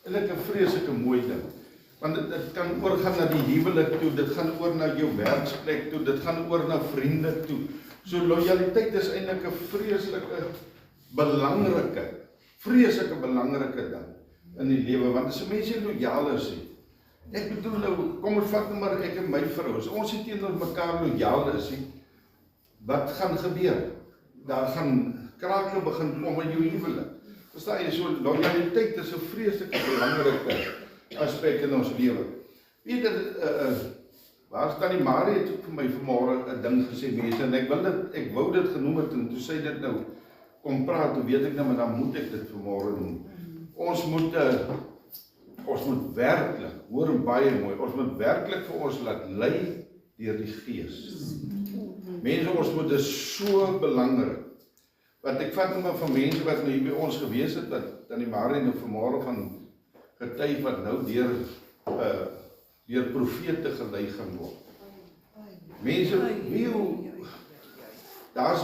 eintlik 'n vreeslike mooi ding. Want dit kan oorgaan na die huwelik toe, dit gaan oor na jou werksplek toe, dit gaan oor na vriende toe. So lojaliteit is eintlik 'n vreeslike belangrike ding in die lewe, want as 'n mens lojaal is, ek bedoel nou, kom ons vat nou maar ek en my vrou, as ons nie teenoor mekaar lojaal is, wat gaan gebeur? Daar gaan krake begin kom in jou huwelik. Verstaan jy, so lojaliteit is 'n vreeslike belangrike aspek in ons lewe. Weet jy, waar staan die Marie het ook vir my vanmôre 'n ding gesê, mense, en ek wou dit genoem het, en toe sy dit nou kom praat, toe weet ek nou, maar dan moet ek dit vanmôre noem. Ons moet werklik, hoor baie mooi, ons moet werklik vir ons laat lei deur die Gees. Mense, ons moet, dit so belangrik. Want ek vat nou maar van mense wat nou hier by ons gewees het, wat dan die Marie nou vanmôre van getuig wat nou deur profete gelei gaan word. Mense, daar's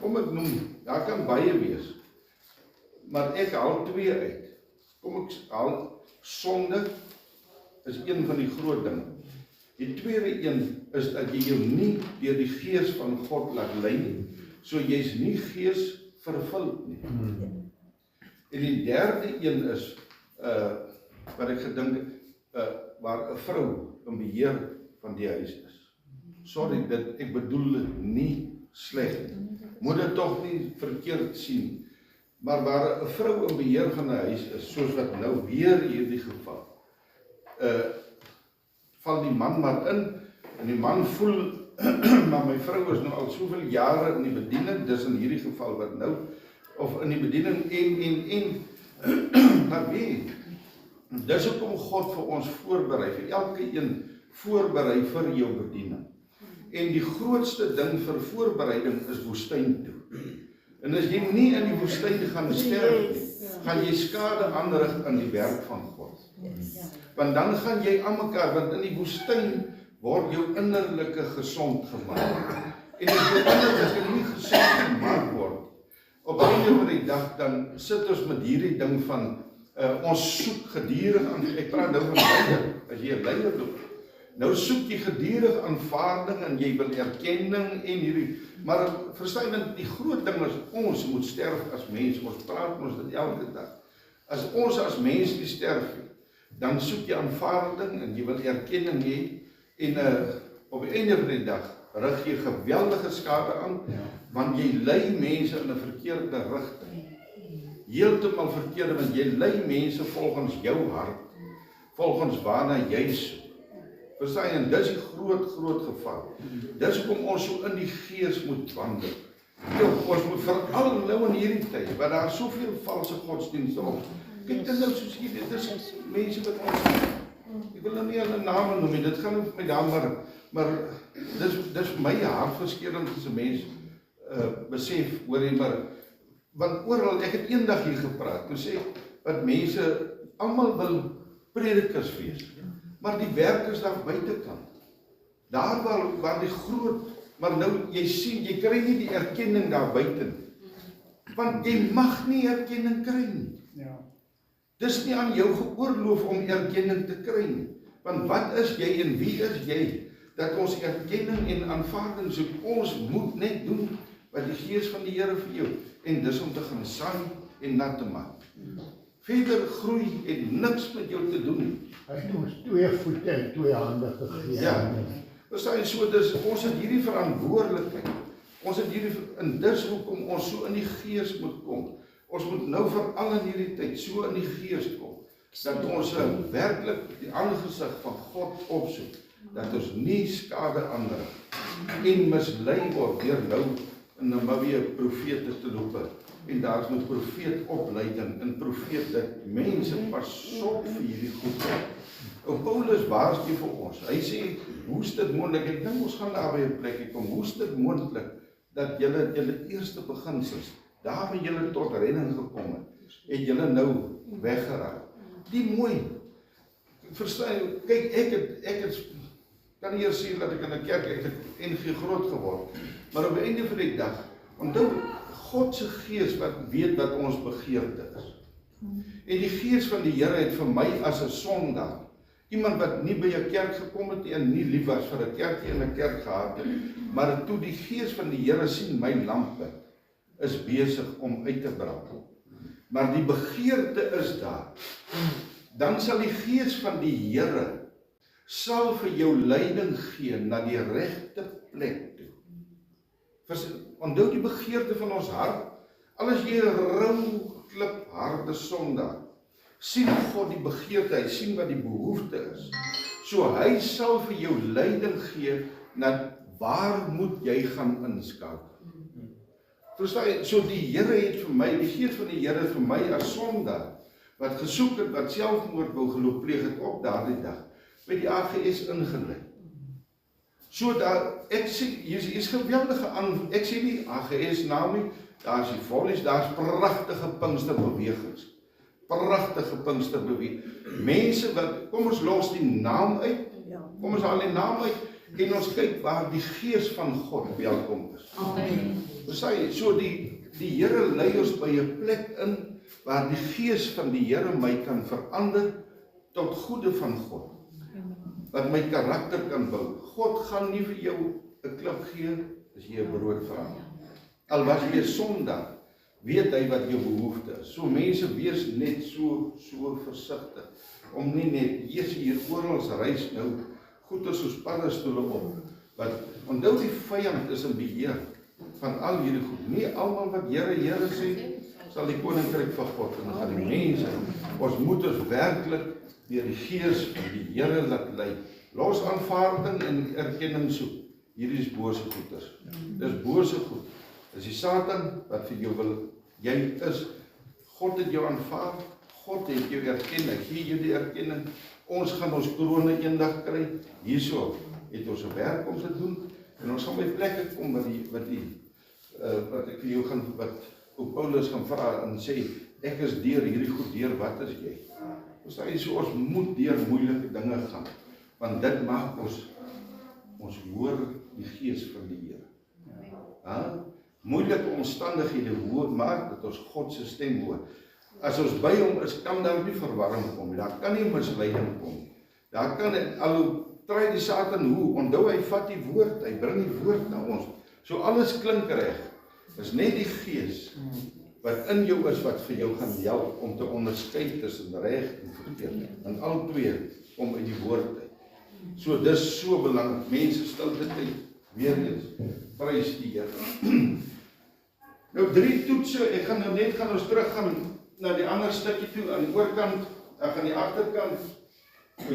kom ek noem, daar kan baie wees. Maar ek haal 2 uit. Kom ek haal, sonde is een van die groot dinge. Die tweede een is dat jy jou nie deur die Gees van God laat lei nie. So jy's nie Gees vervuld nie. En die derde een is, wat ek gedink het, waar 'n vrou in beheer van die huis is. Sorry, ek bedoel dit nie sleg nie. Moet dit tog nie verkeerd sien. Maar waar 'n vrou in beheer van 'n huis is, soos wat nou weer hierdie geval, val die man maar in, en die man voel, maar my vrou is nou al soveel jare in die bediening, dis in hierdie geval wat nou, of in die bediening en, maar weet, dis hoekom God vir ons voorberei, vir elke een voorberei vir jou bediening. En die grootste ding vir voorbereiding is woestyn toe. En as jy nie in die woestyn gaan sterf nie, gaan jy skade aanrig aan die werk van God. Want dan gaan jy aan mekaar, want in die woestyn word jou innerlike gesond gemaak. En as jou innerlike nie gesond gemaak word, op 'n einde van die dag, dan sit ons met hierdie ding van, ons soek gedurig aan, ek praat nou van leier, as jy 'n leier doet, nou soek jy gedurig aanvaarding, en jy wil erkenning, en hierdie, maar verstaan jy, die groot ding is, ons moet sterf as mens, ons praat ons dit elke dag, as ons as mens nie sterf, dan soek jy aanvaarding, en jy wil erkenning hê, en op die einde van die dag, rig jy geweldige skade aan, want jy lei mense in 'n verkeerde rigting. Heeltemal verkeerde, want jy lei mense volgens jou hart, volgens waarna jy soek. Verstaan jy, en dis die groot geval. Dis hoekom ons so in die Gees moet wandel. Ons moet veral nou in hierdie tyd, waar daar soveel valse godsdienste op. Kyk, dit nou soos hier, dit is mense wat ons, ek wil nou nie hulle name noem, dit gaan nie vir my daar, maar dis my hartverskeurend as 'n mens besef, hoor jy, maar, want oral, ek het eendag hier gepraat, toe sê, wat mense, almal wil predikers wees, maar die werk is daar buitekant, daar waar die groot, maar nou, jy sien, jy kry nie die erkenning daar buite nie, want jy mag nie erkenning kry nie. Dis nie aan jou geoorloof om erkenning te kry nie, want wat is jy en wie is jy, dat ons erkenning en aanvaarding soek, ons moet net doen, wat die Gees van die Here vir jou, en dis om te gaan saai en nat te maak. Verder groei en niks met jou te doen. As ons 2 voete en 2 hande gegee. Ja, verstaan jy, so dis, ons het hierdie verantwoordelikheid, ons het hierdie, en dis hoekom ons so in die Gees moet kom. Ons moet nou veral in hierdie tyd so in die Gees kom, dat ons werklik die aangesig van God opsoek, dat ons nie skade aanrig en mislei word deur nou in Namibië profete te loop, en daar is nou profeetopleiding, en profeet dat mense pas op vir hierdie goed. En Paulus waarsku vir ons, hy sê, hoe is dit moontlik, ek dink ons gaan daar by 'n plekkie kom, hoe is dit moontlik, dat julle eerste beginsels, daar waar julle tot redding gekom het julle nou weggeraak. Die mooi, verstaan, kyk, ek het kan nie eers sê dat ek in 'n kerk, ek het NG groot geword, maar op die einde van die dag, onthou, God se Gees wat weet wat ons begeerte is. En die Gees van die Here het vir my as 'n sondaar, iemand wat nie by 'n kerk gekom het en nie lief was vir 'n kerkie en 'n kerk gehad het, maar toe die Gees van die Here sien my lampe is besig om uit te brand. Maar die begeerte is daar. Dan sal die Gees van die Here sal vir jou leiding gee na die regte plek toe. Onthou die begeerte van ons hart, al is jy 'n rou, klipharde sondaar, sien God die begeerte, hy sien wat die behoefte is. So hy sal vir jou leiding gee na waar moet jy gaan inskakel. Verstaan jy? So die Here het vir my, die Gees van die Here het vir my as sondaar, wat gesoek het, wat selfmoord wou geloop pleeg het op daardie dag, by die AGS ingelei. So daar, ek sê, hier is geweldige aan, ek sê nie AGS naam nie, daar is die vollies, daar is pragtige Pinksterbewegings. Pragtige Pinksterbewegings. Mense wat, kom ons los die naam uit, kom ons haal die naam uit, en ons kyk waar die Gees van God welkom is. Amen. So die Here lei ons by 'n plek in, waar die Gees van die Here my kan verander, tot goede van God. Wat my karakter kan bou. God gaan nie vir jou 'n klip gee, as jy 'n brood vra. Al was jy sondaar, weet hy wat jou behoefte is. So mense, wees net so versigtig, om nie net, hier oral reis nou, goeie soos paddestoele op, wat, onthou die vyand is in beheer, van al hierdie goed. Nie almal wat Here, Here sê, sal die koninkryk van God, en dan gaan die mense, ons moet ons werklik, deur die Gees van die Here laat lei, los aanvaarding en erkenning soek. Hierdie is bose goeders. Dis bose goed. Dis die Satan wat vir jou wil, jy is, God het jou aanvaar, God het jou erken, hy gee jou die erkenning, ons gaan ons krone eendag kry, hierso het ons 'n werk om te doen, en ons gaan by plekke kom wat ek vir jou gaan, wat ook Paulus gaan vra en sê, ek is deur hierdie goed deur, wat is jy? Verstaan jy, so ons moet deur moeilike dinge gaan, want dit maak ons hoor die Gees van die Here. Moeilike omstandighede hoor, maak dat ons God se stem hoor. As ons by hom is, kan daar nie verwarring kom, daar kan nie misleiding kom. Daar kan, al try die Satan hoe, onthou hy vat die woord, hy bring die woord na ons. So alles klink reg, is net die Gees wat in jou is, wat vir jou gaan help om te onderskei tussen reg en verkeerd. En al twee kom uit die woord uit. So dis so belangrik, mense stilte tyd, weer eens, prys die Here. Nou 3 toetse, ek gaan nou net, ons teruggaan na die ander stukkie toe, aan die oorkant, ek gaan die agterkant,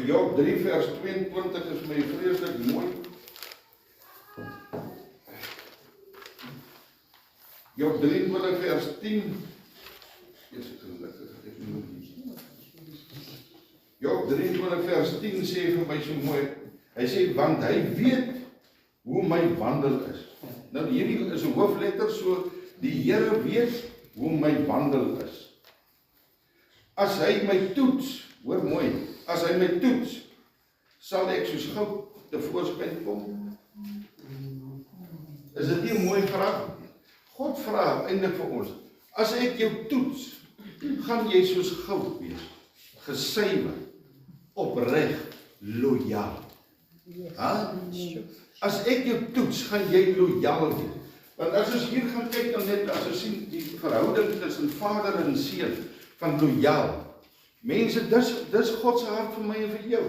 Job 3 vers 22 is my vreeslik mooi. Job 23 vers 10, Job 23 vers 10 sê vir my so mooi, hy sê, want hy weet hoe my wandel is. Nou hierdie is 'n hoofletter, so die Here weet hoe my wandel is. As hy my toets, hoor mooi, as hy my toets, sal ek soos goud tevoorskyn kom. Is dit nie 'n mooi vraag? God vra eintlik vir ons, as ek jou toets, gaan jy soos goud wees, gesuiwer, opreg, lojaal. As ek jou toets, gaan jy lojaal wees. Want as ons hier gaan kyk, dan net as ons sien die verhouding tussen vader en seun, van lojaal. Mense, dis God se hart vir my en vir jou.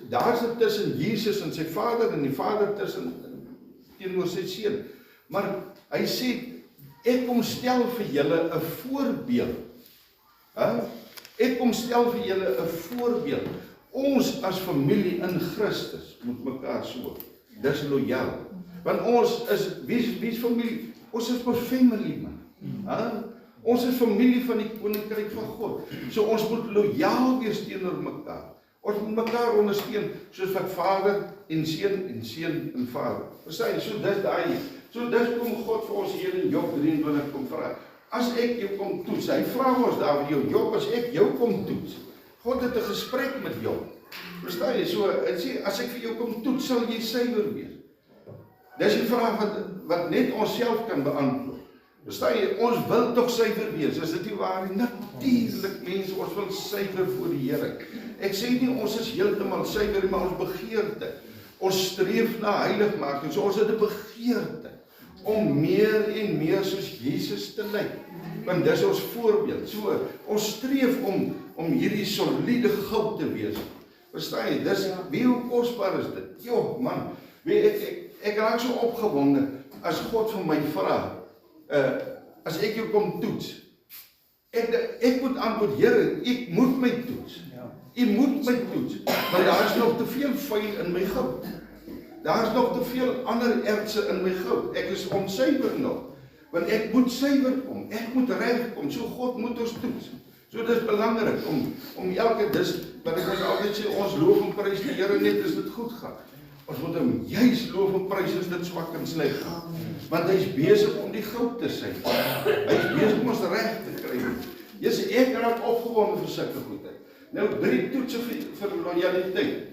Daar's dit tussen Jesus en sy vader, en die vader teenoor sy seun. Maar hy sê, ek kom stel vir julle 'n voorbeeld. Ek kom stel vir julle 'n voorbeeld. Ons as familie in Christus moet mekaar so. Dis lojaal. Want ons is, wie is familie? Ons is maar family, man. Ons is familie van die koninkryk van God. So ons moet lojaal wees teenoor mekaar. Ons moet mekaar ondersteun, soos wat vader en seun en vader. Verstaan jy? So dis daai. So dis kom God vir ons hier in Job 23 kom vra. As ek jou kom toets, hy vra ons daar vir jou, Job, as ek jou kom toets. God het 'n gesprek met Job. Verstaan jy? So hy sê, as ek vir jou kom toets, sal jy suiwer wees. Dis die vraag wat net ons self kan beantwoord. Verstaan jy, ons wil tog suiwer wees, is dit nie waar nie? Natuurlik mense, ons wil suiwer voor die Here. Ek sê nie ons is heeltemal suiwer, maar ons begeerte, ons streef na heiligmaking, so ons het 'n begeerte om meer en meer soos Jesus te lyk, want dis ons voorbeeld. So, ons streef om hierdie soliede goud te wees. Verstaan jy, dis, wie hoe kosbaar is dit? Jo, man, ek raak so opgewonde, as God vir my vra, as ek jou kom toets, ek moet antwoord, Here, ek moet my toets. U moet my toets, want daar is nog te veel vuil in my goud. Daar is nog te veel ander ertse in my goud. Ek is onsuiwer nog, want ek moet suiwer kom, ek moet reg kom, so God moet ons toets. So dit is belangrik om elke, dis wat ek ons altyd sê, ons loof en prys die Here net as dit goed gaan. Ons moet hom juis loof en prys as dit swak en sleg gaan. Want hy is besig om die goud te sy. Hy is besig om ons reg te kry. Ek raak opgewonde vir sulke goedheid. Nou 3 toetse vir loyaliteit.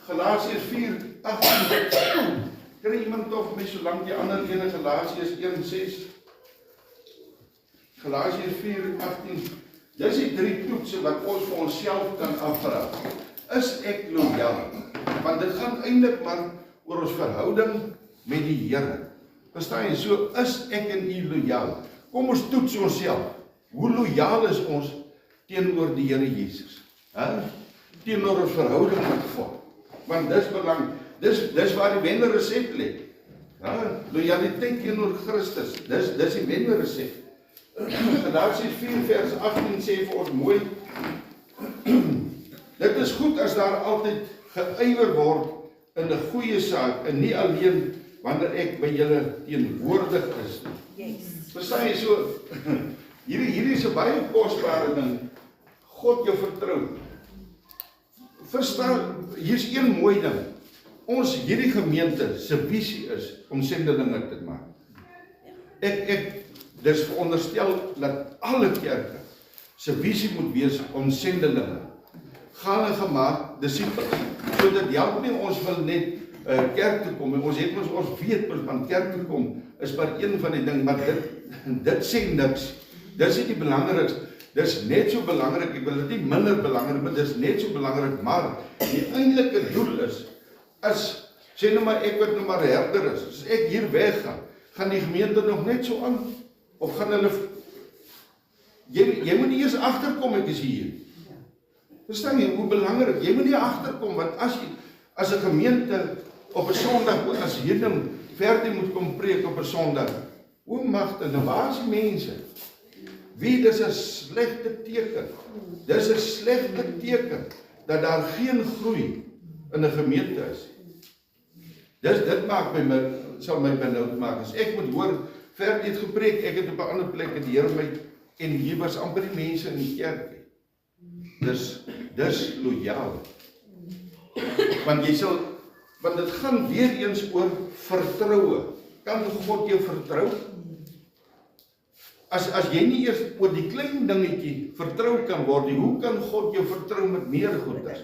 Galasiërs 4:18. Kry iemand of my so lank die ander ene Galasiërs 1:6. Galasiërs 4:18. Dis die 3 toetse wat ons vir onsself kan afvra. Is ek loyaal? Want dit gaan eintlik maar oor ons verhouding met die Here. Verstaan jy? So is ek en u loyaal. Kom ons toets onsself. Hoe loyaal is ons teenoor die Here Jesus? Teenoor ons verhouding met God. Want dis belang, dis waar die wennerresept lê. Loyaliteit teenoor Christus. Dis die wennerresept. Galasiërs 4:18 sê vir ons mooi, dit is goed as daar altyd geywer word in 'n goeie saak en nie alleen wanneer ek by julle teenwoordig is. Verstaan jy, so hierdie is 'n baie kosbare ding. God jou vertrou. Verstaan, hier's een mooi ding. Hierdie gemeente se visie is om sendelinge te maak. Dis veronderstel dat alle kerke se visie moet wees om sendelinge. Gaan en gemaak disippels. So dit help nie ons wil net kerk toe kom. Ons weet van kerk toe kom is maar een van die ding, maar dit sê niks. Dis nie die belangrikste. Dis net so belangrik, ek wil dit nie minder belangrik, maar dis net so belangrik, maar die eintlike doel is, sê nou maar ek wat nou maar herder is, as ek hier weggaan, gaan die gemeente nog net so aan, of gaan hulle, jy moet nie eers agterkom, ek is hier. Verstaan jy, hoe belangrik, jy moet nie agterkom, want as 'n gemeente op 'n Sondag, as hierdie verder moet kom preek op 'n Sondag, hoe magte, nou waar is die mense? Wie, dis 'n slegte teken. Dis 'n slegte teken dat daar geen groei in 'n gemeente is. Dit maak sal my benoud maak. As ek moet hoor, verder het gepreek, ek het op 'n ander plek en die Here my, en hier was amper die mense in die kerk. Dis loyaal. Want dit gaan weer eens oor vertroue. Kan God jou vertrou? As jy nie eers oor die klein dingetjie vertrou kan word, hoe kan God jou vertrou met meer goeders?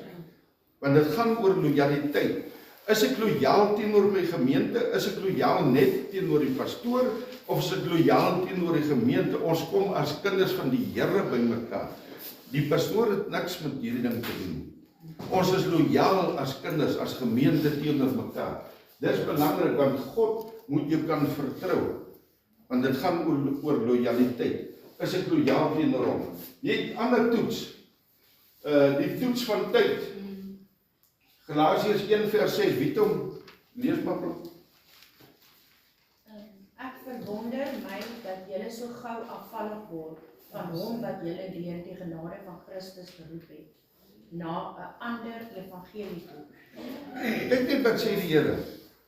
Want dit gaan oor loyaliteit. Is ek loyaal teenoor my gemeente? Is ek loyaal net teenoor die pastoor? Of is ek loyaal teenoor die gemeente? Ons kom as kinders van die Here bymekaar. Die pastoor het niks met hierdie ding te doen. Ons is loyaal as kinders, as gemeente teenoor mekaar. Dis belangrik, want God moet jou kan vertrou. Want dit gaan oor loyaliteit. Is ek loyaal teenoor hom? Jy het ander toets. Die toets van tyd. Galasiërs 1:6, wie het hom? Lees maar. Ek verwonder my dat julle so gou afvallig word van hom wat julle deur die genade van Christus geroep het, na 'n ander evangelie toe. Kyk net wat sê die Here.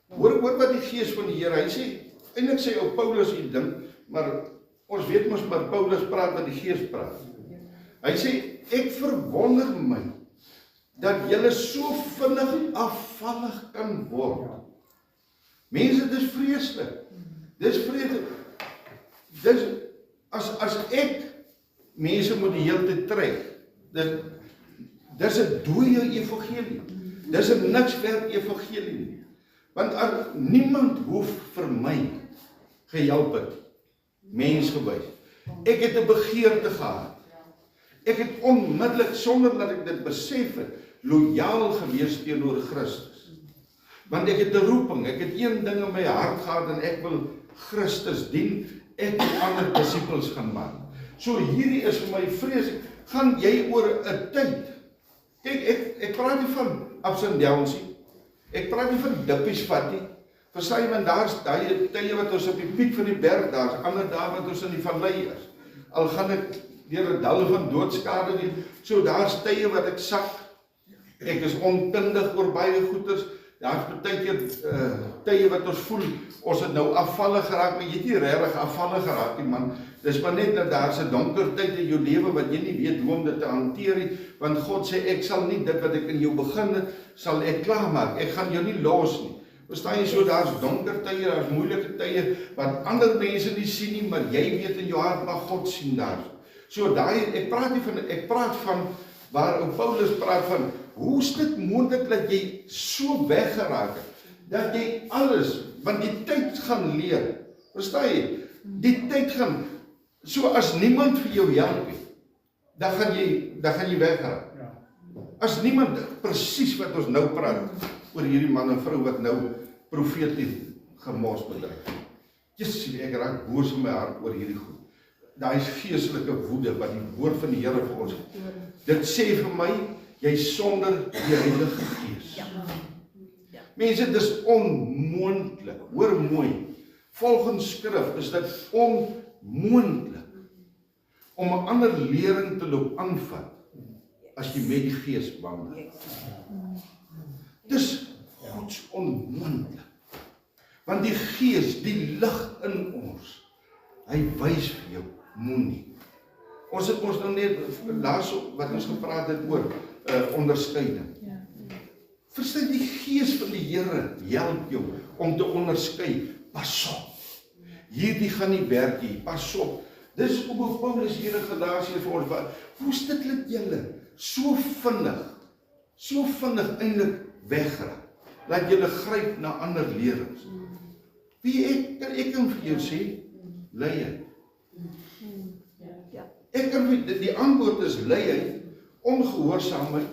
Hoor wat die Gees van die Here, hy sê, eintlik sê ou Paulus die ding, maar ons weet mos maar Paulus praat wat die Gees praat. Hy sê, ek verwonder my dat julle so vinnig afvallig kan word. Mense, dis vreeslik. Dis vreeslik. As ek mense moet die hele tyd trek, dis 'n dooie evangelie. Dis 'n niks werd evangelie nie. Want niemand hoef vir my gehelp het mensgewys. Ek het 'n begeerte gehad. Ek het onmiddellik, sonder dat ek dit besef het, loyaal gewees teenoor Christus. Want ek het 'n roeping, ek het een ding in my hart gehad en ek wil Christus dien, ek wil ander disippels gaan maak. So hierdie is vir my vreeslik, gaan jy oor 'n tyd. Kyk, ek praat nie van ups and downs nie. Ek praat nie van dippies vat nie. Verstaan jy, want daar's daai tye wat ons op die piek van die berg, daar's ander dae wat ons in die vallei is. Al gaan ek deur 'n dal van doodskade nie, so daar's tye wat ek sak. Ek is onkundig oor baie goeters. Daar's baie keer tye wat ons voel, ons het nou afvallig geraak, maar jy het nie regtig afvallig geraak nie, man. Dis maar net dat daar's 'n donker tyd in jou lewe wat jy nie weet hoe om dit te hanteer nie, want God sê ek sal nie dit wat ek in jou begin het, sal ek klaarmaak. Ek gaan jou nie los nie. Verstaan jy, so daar's donker tye, daar's moeilike tye wat ander mense nie sien nie, maar jy weet in jou hart, maar God sien daar. So daai, ek praat van waar ou Paulus praat van, hoe is dit moontlik dat jy so weggeraak het, dat jy alles, want die tyd gaan leer, verstaan jy, die tyd gaan, so as niemand vir jou help nie, dan gaan jy weggeraak. As niemand, presies wat ons nou praat, oor hierdie man en vrou wat nou profeties gemors bedryf. Jesus, ek raak boos in my hart oor hierdie goed. Daai is geestelike woede wat die woord van die Here vir ons het. Dit sê vir my, jy sonder die Heilige Gees. Mense, dis onmoontlik. Hoor mooi. Volgens skrif is dit onmoontlik om 'n ander lering te loop aanvat as jy met die Gees wandel. Dis Gods onmoontlik. Want die Gees, die lig in ons, hy wys vir jou, moenie. Ons het ons nou net laas wat ons gepraat het oor onderskeiding. Verstaan, die Gees van die Here help jou om te onderskei. Pas op. Hierdie gaan nie werk nie. Pas op. Dis hoe Paulus hier in Galasië vir ons, hoe is dit dat julle so vinnig eintlik wegraak? Laat julle gryp na ander lerings. Wie ek kan vir jou sê, luiheid. Ek kan vir die antwoord is luiheid, ongehoorsaamheid.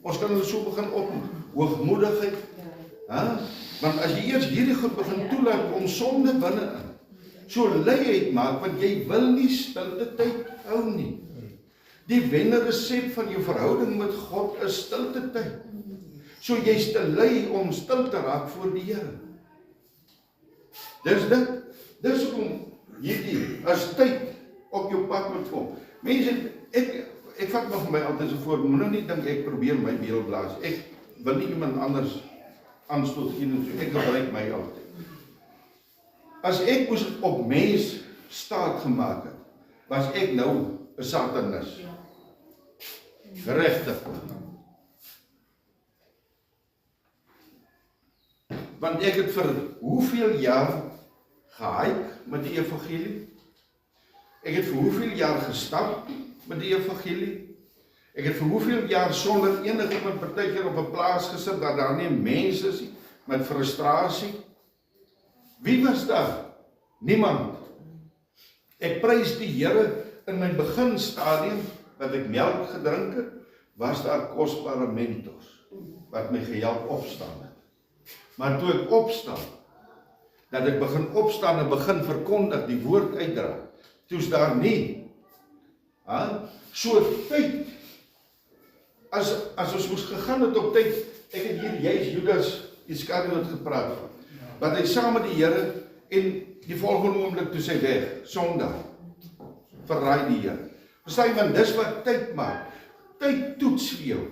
Ons kan hulle so begin op hoogmoedigheid. Want as jy eers hierdie goed begin toelaat om sonde binne in, so luiheid maak, want jy wil nie stilte tyd hou nie. Die wenresep van jou verhouding met God is stilte tyd. So jy's te lui om stil te raak voor die Here. Dis hoekom hierdie as tyd op jou pad moet kom. Mense, ek vat nog vir my altyd so voor, moet nou nie dink ek probeer my beeld blaas. Ek wil nie iemand anders aanstoot gee en so, ek gebruik my altyd. As ek moes op mens staat gemaak het, was ek nou 'n satanis. Regtig. Want ek het vir hoeveel jaar gehyk met die evangelie? Ek het vir hoeveel jaar gestap met die evangelie? Ek het vir hoeveel jaar sonder enigiemand partykeer op 'n plaas gesit dat daar nie mense is met frustrasie? Wie was daar? Niemand. Ek prys die Here, in my beginstadium wat ek melk gedrink het, was daar kosbare mentors wat my gehelp opstaan het. Maar toe ek opstaan, dat ek begin opstaan en begin verkondig, die woord uitdra, toe's daar nie. So tyd, as ons moes gegaan het op tyd, ek het hier juist Judas Iskariot gepraat van, wat hy saam met die Here en die volgende oomblik toe sy weg, Sondag, verraai die Here. Verstaan jy, want dis wat tyd maak. Tyd toets vir jou.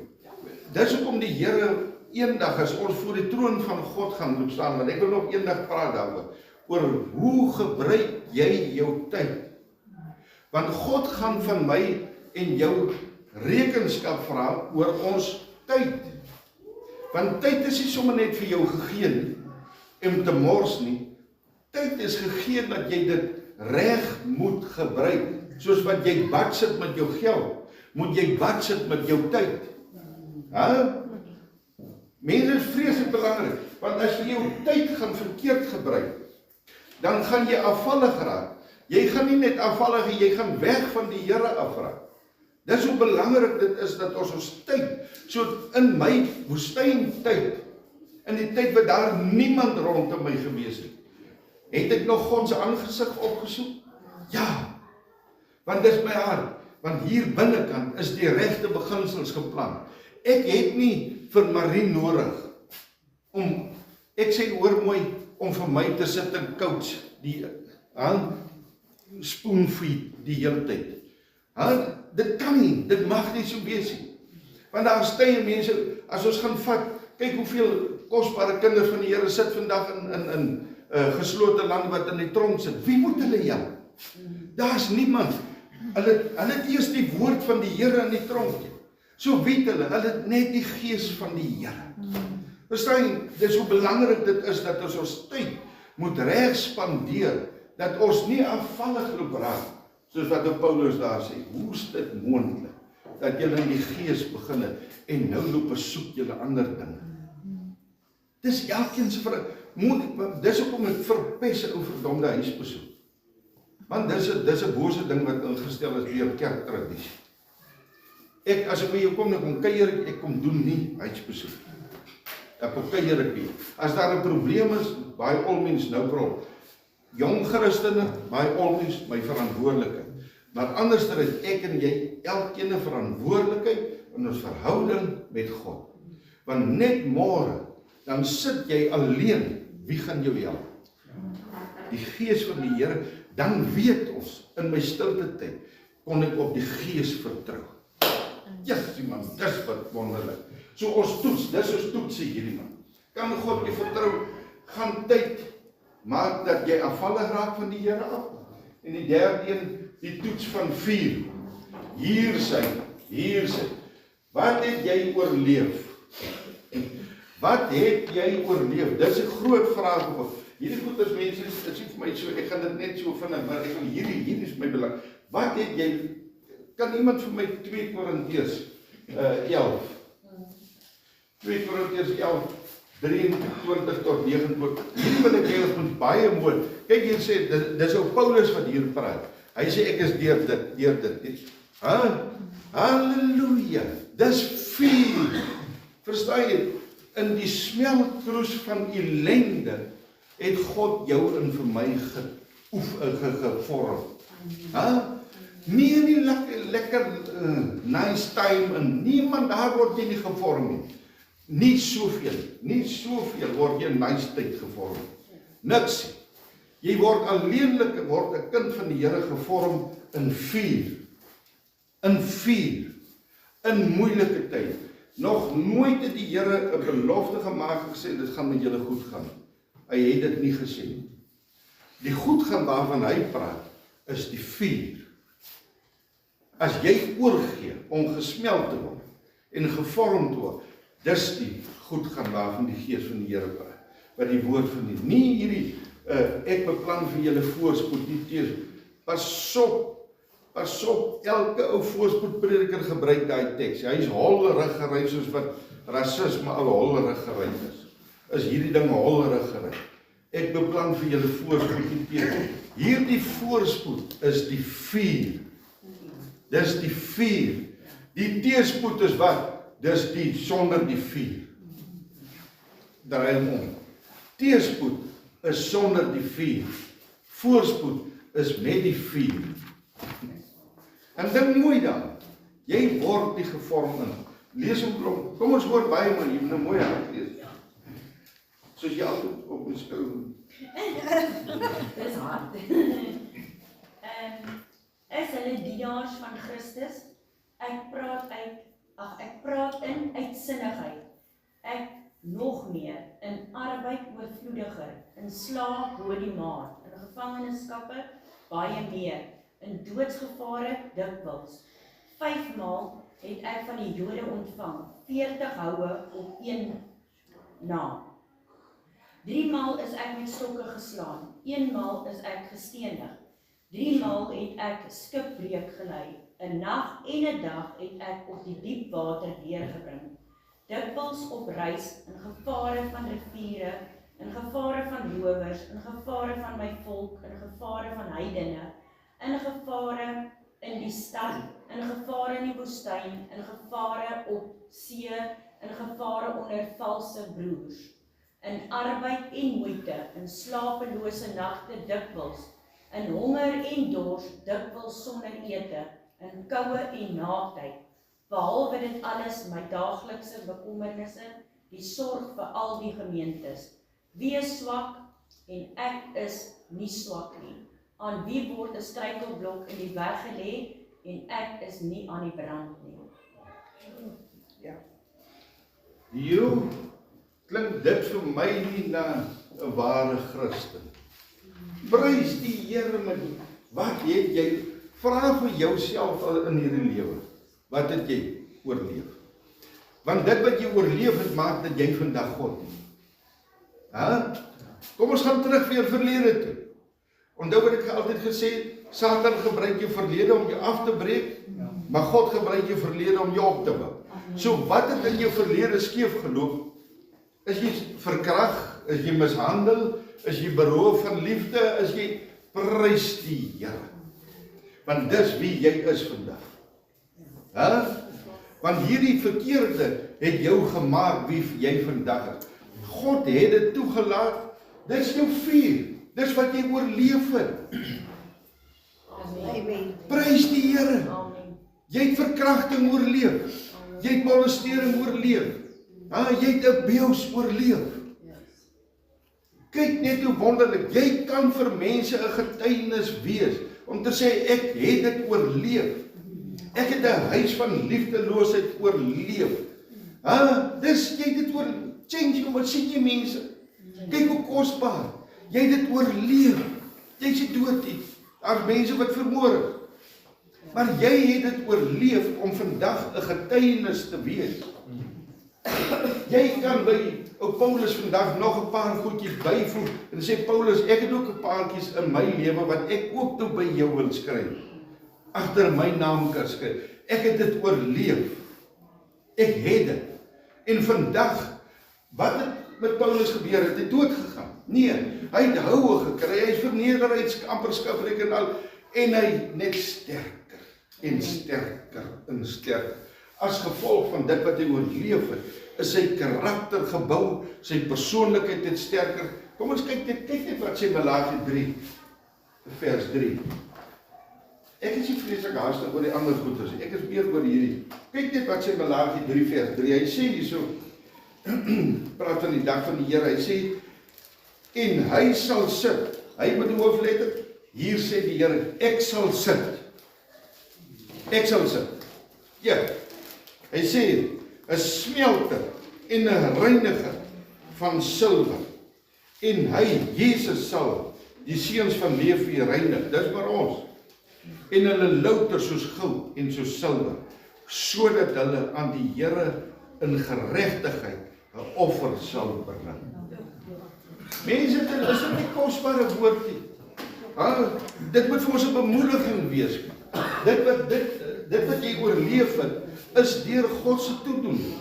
Dis hoekom die Here eendag as ons voor die troon van God gaan loop staan, want ek wil nog eendag praat daaroor, oor hoe gebruik jy jou tyd. Want God gaan van my en jou rekenskap vra oor ons tyd. Want tyd is nie sommer net vir jou gegee nie, om te mors nie. Tyd is gegee dat jy dit reg moet gebruik. Soos wat jy bad sit met jou geld, moet jy bad sit met jou tyd. Mense is vreeslik belangrik, want as jy jou tyd gaan verkeerd gebruik, dan gaan jy afvallig raak. Jy gaan nie net afvallig, jy gaan weg van die Here afraak. Dis hoe belangrik dit is dat ons tyd, so in my woestyntyd, in die tyd wat daar niemand rondom my gewees het ek nog God se aangesig opgesoek? Ja, want dis my hart, want hier binnekant is die regte beginsels geplan. Ek het nie vir Marie nodig, ek sê hoor mooi, om vir my te sit en coach, die spoonfeed die hele tyd. Dit kan nie, dit mag nie so wees nie. Want daar is tye mense, as ons gaan vat, kyk hoeveel kosbare kinders van die Here sit vandag in geslote land wat in die tronk sit. Wie moet hulle help? Daar's niemand. Hulle het eers die woord van die Here in die tronk. So weet hulle het net die gees van die Here. Verstaan jy, dis hoe belangrik dit is dat ons tyd moet reg spandeer, dat ons nie afvallig loop raak, soos wat Paulus daar sê, hoe is dit moontlik, dat julle in die gees begin het, en nou loop soek julle ander dinge. Dis elkeen se dis hoekom ek verpes 'n ou verdomde huisbesoek. Want dis 'n bose ding wat ingestel is deur kerktradisie. As ek by jou kom, kom kuier, ek kom doen nie huisbesoek. Ek kom kuier ek nie. As daar 'n probleem is, by all means no problem. Jong Christene, by all means my verantwoordelikheid. Maar anders dan het ek en jy elkeen 'n verantwoordelikheid in ons verhouding met God. Want net môre dan sit jy alleen. Wie gaan jou help? Die gees van die Here, dan weet ons, in my stilte tyd, kon ek op die gees vertrou. Yes, man, dis wat wonderlik. So ons toets, dis ons toetsie hierdie man. Kan God jy vertrou, gaan tyd, maak dat jy afvallig raak van die Here af. En die derde een, die toets van 4. Hier sy. Wat het jy oorleef? Wat het jy oorleef? Dis 'n groot vraag. Hierdie goed is mense, dit is vir my so, ek gaan dit net so vinnig, maar ek wil hierdie is my belang. Wat het jy, kan iemand vir my 2 Korintiërs 11? 2 Korintiërs 11, 23 tot 29. Hierdie wil ek hê ons moet baie mooi. Kyk hier sê, dis ou Paulus wat hier praat. Hy sê ek is deur dit. Halleluja. Dis 4. Verstaan jy? In die smeltkroes van ellende het God jou in vir my gevorm. Nie in die lekker nice time en niemand daar word jy nie gevorm nie. Nie soveel word jy in nice tyd gevorm. Niks. Jy word alleenlik, word 'n kind van die Here gevorm in 4. In moeilike tyd. Nog nooit het die Here 'n belofte gemaak en gesê, dit gaan met julle goed gaan. Hy het dit nie gesê nie. Die goed gaan waarvan hy praat, is die 4. As jy oorgee om gesmeld te word en gevorm te word, dis die goed gaan waarvan die gees van die Here praat. Wat die woord van die, nie hierdie, ek beplan vir julle voorspoed, nie teers, pas op, elke ou voorspoedprediker gebruik daai teks. Hy is hollerig gery soos wat rasisme al hollerig gery is. Is hierdie ding hollerig gery. Ek beplan vir julle voorspoed nie teers. Hierdie voorspoed is die 4. Dis die 4. Die teespoed is wat? Dis die sonder die 4. Draai hom om. Teespoed is sonder die 4. Voorspoed is met die 4. En dink mooi dan. Jy word nie gevorm in. Lees hom klomp. Kom ons hoor baie maar, jy moet nou mooi hard lees. Soos jy altyd op my skou. Dis hard. Is hulle dienaars van Christus? Ek praat in uitsinnigheid. Ek nog meer in arbeid oorvloediger, in slaag hoor die maat, in gevangenskappe baie meer, in doodsgevare dikwels. 5 maal het ek van die Jode ontvang, 40 houe op 1 na. 3 maal is ek met stokke geslaan, 1 maal is ek gestenig, 3 maal het ek skipbreuk gelei, 'n nag en 'n dag het ek op die diep water deurgebring, dikwels op reis, in gevare van riviere, in gevare van rowers, in gevare van my volk, in gevare van heidene, in gevare in die stad, in gevare in die woestyn, in gevare op see, in gevare onder valse broers, in arbeid en moeite, in slapelose nagte dikwels, in honger en dors dikwels sonder ete, in koue en naaktheid, behalwe dit alles my daaglikse bekommernisse, die sorg vir al die gemeentes. Wie is swak en ek is nie swak nie. Aan wie word 'n struikelblok in die weg gelê en ek is nie aan die brand nie. Jou klink dit vir my nie na 'n ware Christen. Prys die Here met wat het jy? Vra vir jouself al in hierdie lewe. Wat het jy oorleef? Want dit wat jy oorleef het, maak dat jy vandag God is. Kom ons gaan terug weer verlede toe. Onthou wat ek altyd gesê, Satan gebruik jou verlede om jou af te breek, maar God gebruik jou verlede om jou op te bou. So wat het in jou verlede skeef geloop? Is jy verkrag? Is jy mishandel? Is jy beroof van liefde? Is jy prys die Here? Want dis wie jy is vandag. Want hierdie verkeerde het jou gemaak wie jy vandag is. God het dit toegelaat. Dis jou vuur. Dis wat jy oorleef het. Prys die Here. Jy het verkrachting oorleef. Jy het molestering oorleef. Jy het abuse oorleef. Kyk net hoe wonderlik. Jy kan vir mense 'n getuienis wees om te sê ek het dit oorleef. Ek het 'n huis van liefdeloosheid oorleef. Dis jy het dit change, wat sien jy mense? Kyk hoe kosbaar. Jy het dit oorleef. Jy sê dood nie. Daar's mense wat vermoor is. Maar jy het dit oorleef om vandag 'n getuienis te wees. Jy kan by Paulus vandag nog 'n paar goedjies byvoeg en sê Paulus, ek het ook 'n paartjies in my lewe wat ek ook toe by jou wil skryf. Agter my naam kan skryf. Ek het dit oorleef. Ek het dit. En vandag, wat het met Paulus gebeur? Het hy dood gegaan? Nee, hy het houe gekry. Hy is verneder, amper skipbreek en al. En hy net sterker en sterker en sterker. As gevolg van dit wat hy oorleef het, is sy karakter gebou, sy persoonlikheid het sterker. Kom ons kyk net wat sê Malagi 3, vers 3. Ek is nie vreeslik haastig oor die ander goeders, ek is meer oor hierdie. Kyk net wat sê Malagi 3, vers 3. Hy sê hierso, praat van die dag van die Here, hy sê, en hy sal sit. Hy met die hoofletter, hier sê die Here, ek sal sit. Ek sal sit. Ja, hy sê, 'n smelter en 'n reiniger van silwer. En hy, Jesus, sal die seuns van Lewi reinig. Dis maar ons. En hulle louter soos goud en soos silwer, sodat hulle aan die Here in geregtigheid 'n offer sal bring. Mense, dit is 'n kosbare woordjie. Dit moet vir ons 'n bemoediging wees. Dit wat jy oorleef het, is deur God se toedoen.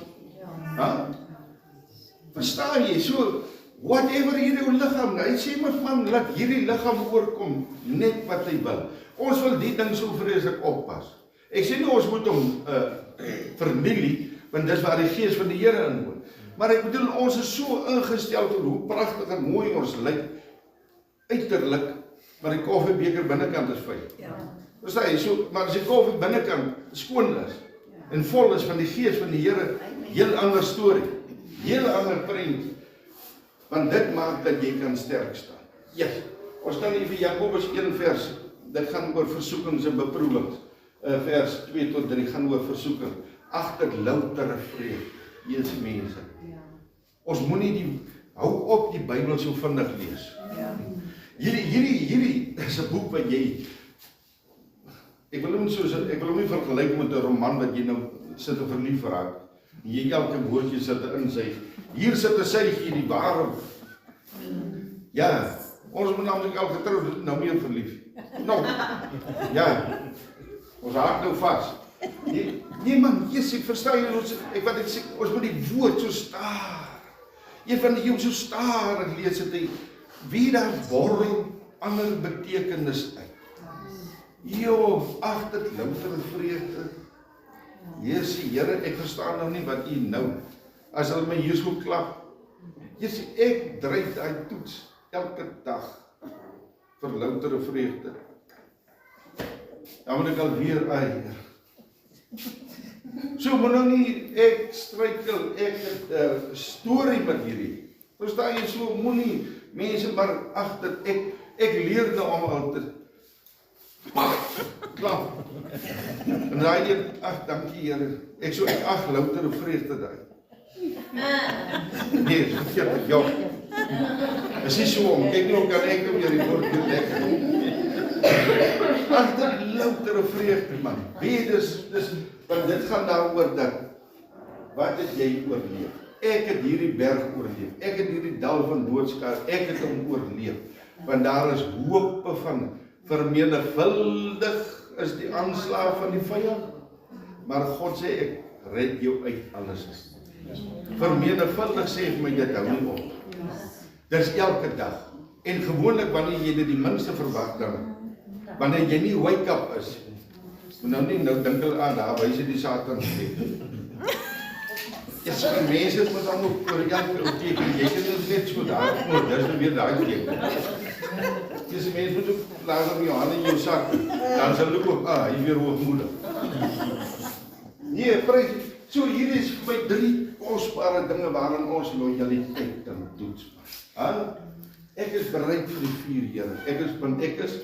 Verstaan jy? So, whatever hierdie liggaam, hy sê mos man, laat hierdie liggaam oorkom net wat hy wil. Ons wil die ding so vreeslik oppas. Ek sê nie ons moet hom vernietig, want dis waar die gees van die Here inwoon. Maar ek bedoel, ons is so ingestel oor hoe pragtig en mooi ons lyk uiterlik, maar die koffiebeker binnekant is vuil. Verstaan jy? So, maar as die koffie binnekant skoon is en vol is van die gees van die Here, heel ander storie, heel ander prentjie. Want dit maak dat jy kan sterk staan. Yes. Ons kan hier vir Jakobus 1 vers, dit gaan oor versoekings en beproewings. Vers 2 tot 3 gaan oor versoeking. Agter loutere vrede, eens mense. Ons moenie hou op die Bybel so vinnig lees. Hierdie is 'n boek wat jy, ek wil hom nie vergelyk met 'n roman wat jy nou sit en verlief raak. Jy elke woordjie sit in sy. Hier sit 'n sytjie, die ware. Ja, ons moet namelijk al getroud, nou meer verlief. Nou, ja, ons hart nou vast. Nee man, yes, ek verstaan jy, ons moet die woord so staar. Een van die so staar lees het, wie daar borrel ander betekenis uit. Jo, ag, dit louter vreugde. Jesusie, Here, ek verstaan nou nie wat U nou, as hulle my hier so klap, Jesusie, ek dryf daai toets, elke dag, vir louter vreugde. Dan moet ek alweer, Heer. So moet nou nie, ek struikel, ek het storie met hierdie. Verstaan jy, so moenie mense, maar ag, dat ek leer nou om altyd, klap. En daai een, ag, dankie Here, ek louter vreugde daai. Nee, verkeerd, ja. Is nie so om, kyk nou kan ek nou weer die woord weer lekker. Ag, dit louter vreugde, man. Weet, want dit gaan daaroor dat, wat het jy oorleef? Ek het hierdie berg oorleef, ek het hierdie dal van doodskar, ek het hom oorleef, want daar is hope van, vermenigvuldig is die aanslag van die vyand, maar God sê, ek red jou uit alles. Vermenigvuldig sê vir my, dit hou nie op. Dis elke dag, en gewoonlik wanneer jy dit die minste verwag dan, wanneer jy nie wake up is, nou dink hulle aan, daar wys die Satan steek. Is van mense het met dan ook oor elke teken, jy kan ons net so daar, dis nou weer daar teken. Dis mense moet ook laat op jou hand in jou sak, dan sal hulle ook, hier weer hoogmoedig. Nee, prys, so hier is vir my 3 kosbare dinge waarin ons lojaliteit kan toets. Ek is bereid vir die 4 Here, ek is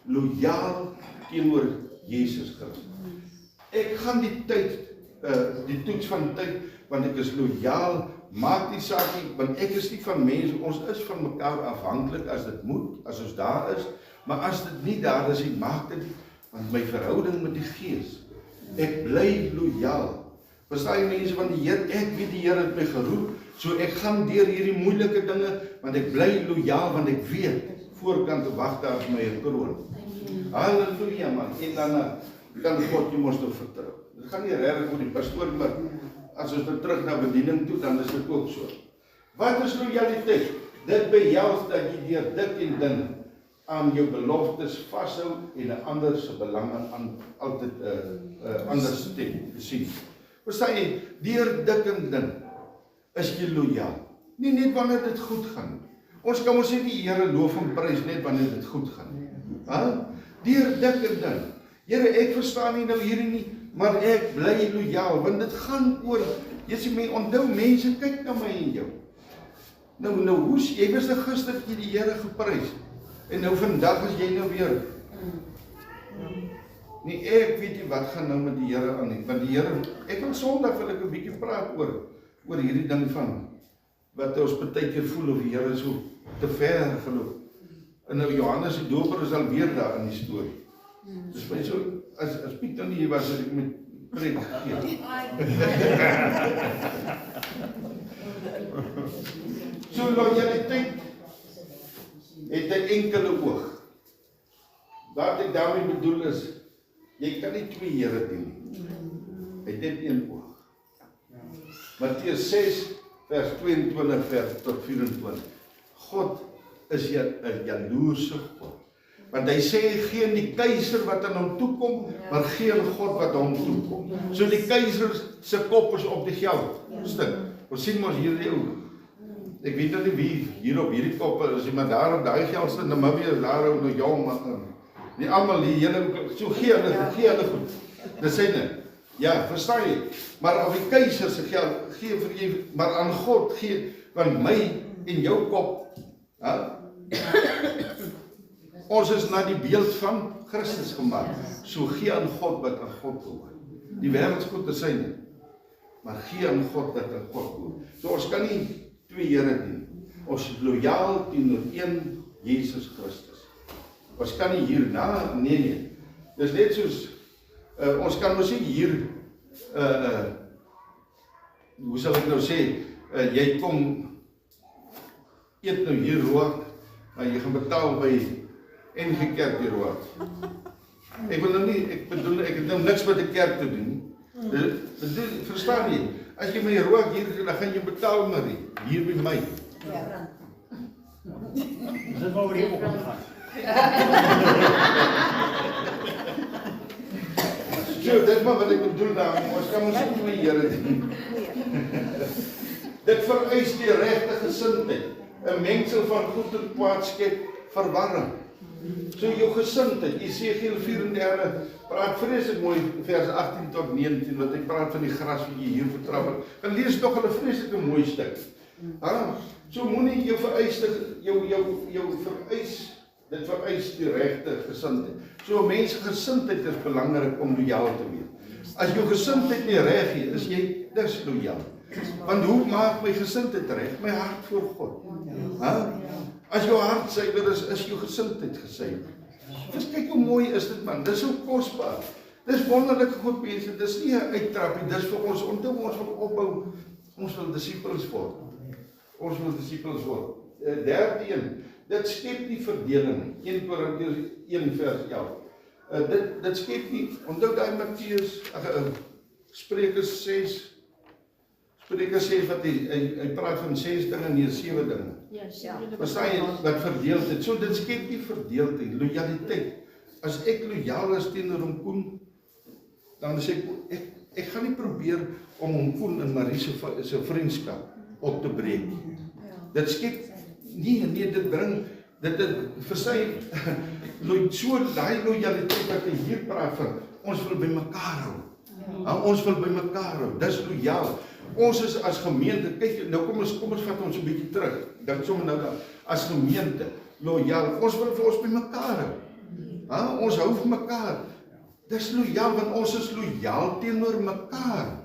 lojaal teenoor Jesus Christus. Ek gaan die tyd, die toets van tyd, want ek is lojaal, maak die saak nie, want ek is nie van mense, ons is van mekaar afhanklik as dit moet, as ons daar is, maar as dit nie daar is, ek maak dit, want my verhouding met die Gees, ek bly lojaal. Verstaan jy mense, want die Heer, ek weet die Heer het my geroep, so ek gaan deur hierdie moeilike dinge, want ek bly lojaal, want ek weet, voorkant te wag daar vir my 'n kroon. Halleluja man, en dan kan God jy mos nou vertrou. Dit gaan nie regtig oor die pastoor, maar as ons nou terug na bediening toe, dan is dit ook so. Wat is lojaliteit? Dit behels dat jy deur dik en dun aan jou beloftes vashou en 'n ander se belange altyd anders sien. Verstaan jy, deur dik en dun is jy lojaal. Nie net wanneer dit goed gaan. Ons kan ons nie die Here loof en prys net wanneer dit goed gaan. Deur dik en dun. Here, ek verstaan nie nou hierdie nie, maar ek bly lojaal, want dit gaan oor, jy sê my, onthou mense, kyk na my en jou. Nou, hoes, jy was gister het jy die Here geprys, en nou vandag is jy nou weer. Nee, ek weet nie wat gaan nou met die Here aan nie, want die Here, ek wil Sondag wil ek 'n bietjie praat oor hierdie ding van, wat ons baie keer voel of die Here so te ver geloop. En nou Johannes die Doper is al weer daar in die storie. Dus my so, as Piet dan nie was, as ek met preek gegee. So lojaliteit het 'n enkele oog. Wat ek daarmee bedoel is, jy kan nie 2 Here dien nie. Hy het net 1 oog. Matteus 6 vers 22 tot 24. God is 'n jaloerse God. Want hy sê, geen die keiser wat aan hom toekom, maar geen God wat aan hom toekom. So die keiser se kop is op die geld stuk. Ons sien mos hierdie ou, ek weet nou nie wie hier op hierdie kop is, maar daar op daai geld stuk, Namibia is daar ook nog jong, maar nie almal die hele, so gee hulle goed. Dis sê net, ja, verstaan jy? Maar op die keiser se geld, gee vir jy, maar aan God gee, want my en jou kop, ons is na die beeld van Christus gemaak. So gee aan God wat aan God behoort. Die wêreldsgoed is syne, maar gee aan God wat aan God behoort. So ons kan nie 2 Here dien. Ons is lojaal teenoor 1 Jesus Christus. Ons kan nie hierna, nee. Dis net soos, ons kan mos nie hier, hoe sal ek nou sê, jy kom, eet nou hier rook, en jy gaan betaal by NG Kerk hier rook. Ek wil nou nie, ek bedoel, ek het nou niks met die kerk te doen. Verstaan jy? As jy my rook hier, dan gaan jy betaal maar hier by my. Ja. Dit wou weer opgaan. So, dit maar wat ek bedoel daar, ons kan ons nie twee Here dien. Dit vereis die regte gesindheid. 'n Mengsel van goed en kwaad skep verwarring. So jou gesindheid, Esegiel 34 praat vreeslik mooi vers 18 tot 19, wat ek praat van die gras wat jy hier vertrap. En lees nog 'n vreeslike mooi stuk. So moenie jou vereis dit vereis die regte gesindheid. So mense gesindheid is belangrik om lojaal te wees. As jou gesindheid nie reg is jy dislojaal. Want hoe maak my gesindheid reg? My hart voor God. As jou hart suiwer is jou gesindheid gesuiwer. Kyk hoe mooi is dit man, dis so kosbaar. Dis wonderlike goed mense, dis nie 'n uittrappie, dis vir ons, onthou ons wil opbou, ons wil disippels word. Ons wil disippels word. Derde een, dit skep nie verdeling nie. 1 Korintiërs 1 vers 11. Dit skep nie, onthou daai Matteus, Spreuke 6 wat hy praat van 6 dinge en nie 7 dinge. Verstaan jy wat verdeeldheid? So dit skep nie verdeeldheid, lojaliteit. As ek lojaal is teenoor hom Koen, dan sê ek gaan nie probeer om hom Koen en Marie se vriendskap op te breek. Dit skep nee, dit bring verstaan jy, so daai lojaliteit wat hy hier praat van, ons wil by mekaar hou. Ons wil by mekaar hou. Dis lojaal. Ons is as gemeente, kyk, nou kom ons vat ons 'n bietjie terug. Dink sommer nou dan, as gemeente, lojaal. Ons wil vir ons by mekaar hou. Ons hou vir mekaar. Dis lojaal, want ons is lojaal teenoor mekaar.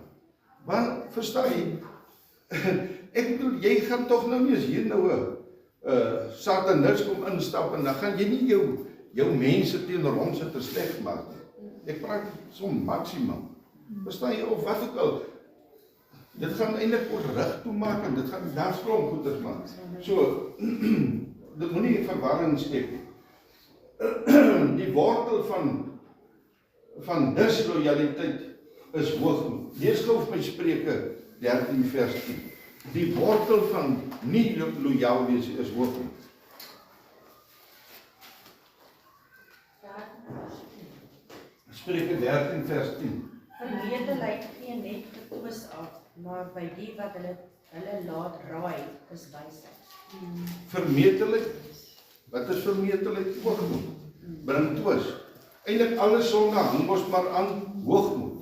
Maar verstaan jy? Ek bedoel, jy gaan tog nou nie as hier nou 'n Satanis kom instap en dan gaan jy nie jou mense teenoor hom sit te sleg maak nie. Ek praat som maksimum. Verstaan jy, of wat ook al. Dit gaan eintlik oor rig toe maak en dit gaan daar klomp goeders maak. So, dit moenie verwarring skep nie. Die wortel van dislojaliteit is hoogmoed. Lees gou vir my Spreuke 13 vers 10. Die wortel van nie lojaal wees is hoogmoed. Spreuke 13 vers 10. Vermetelheid gee net betwis af, maar by die wat hulle laat raai, is wysheid. Vermetelheid, wat is vermetelheid? Hoogmoed, bring twis. Eintlik alle sonde hang ons maar aan hoogmoed.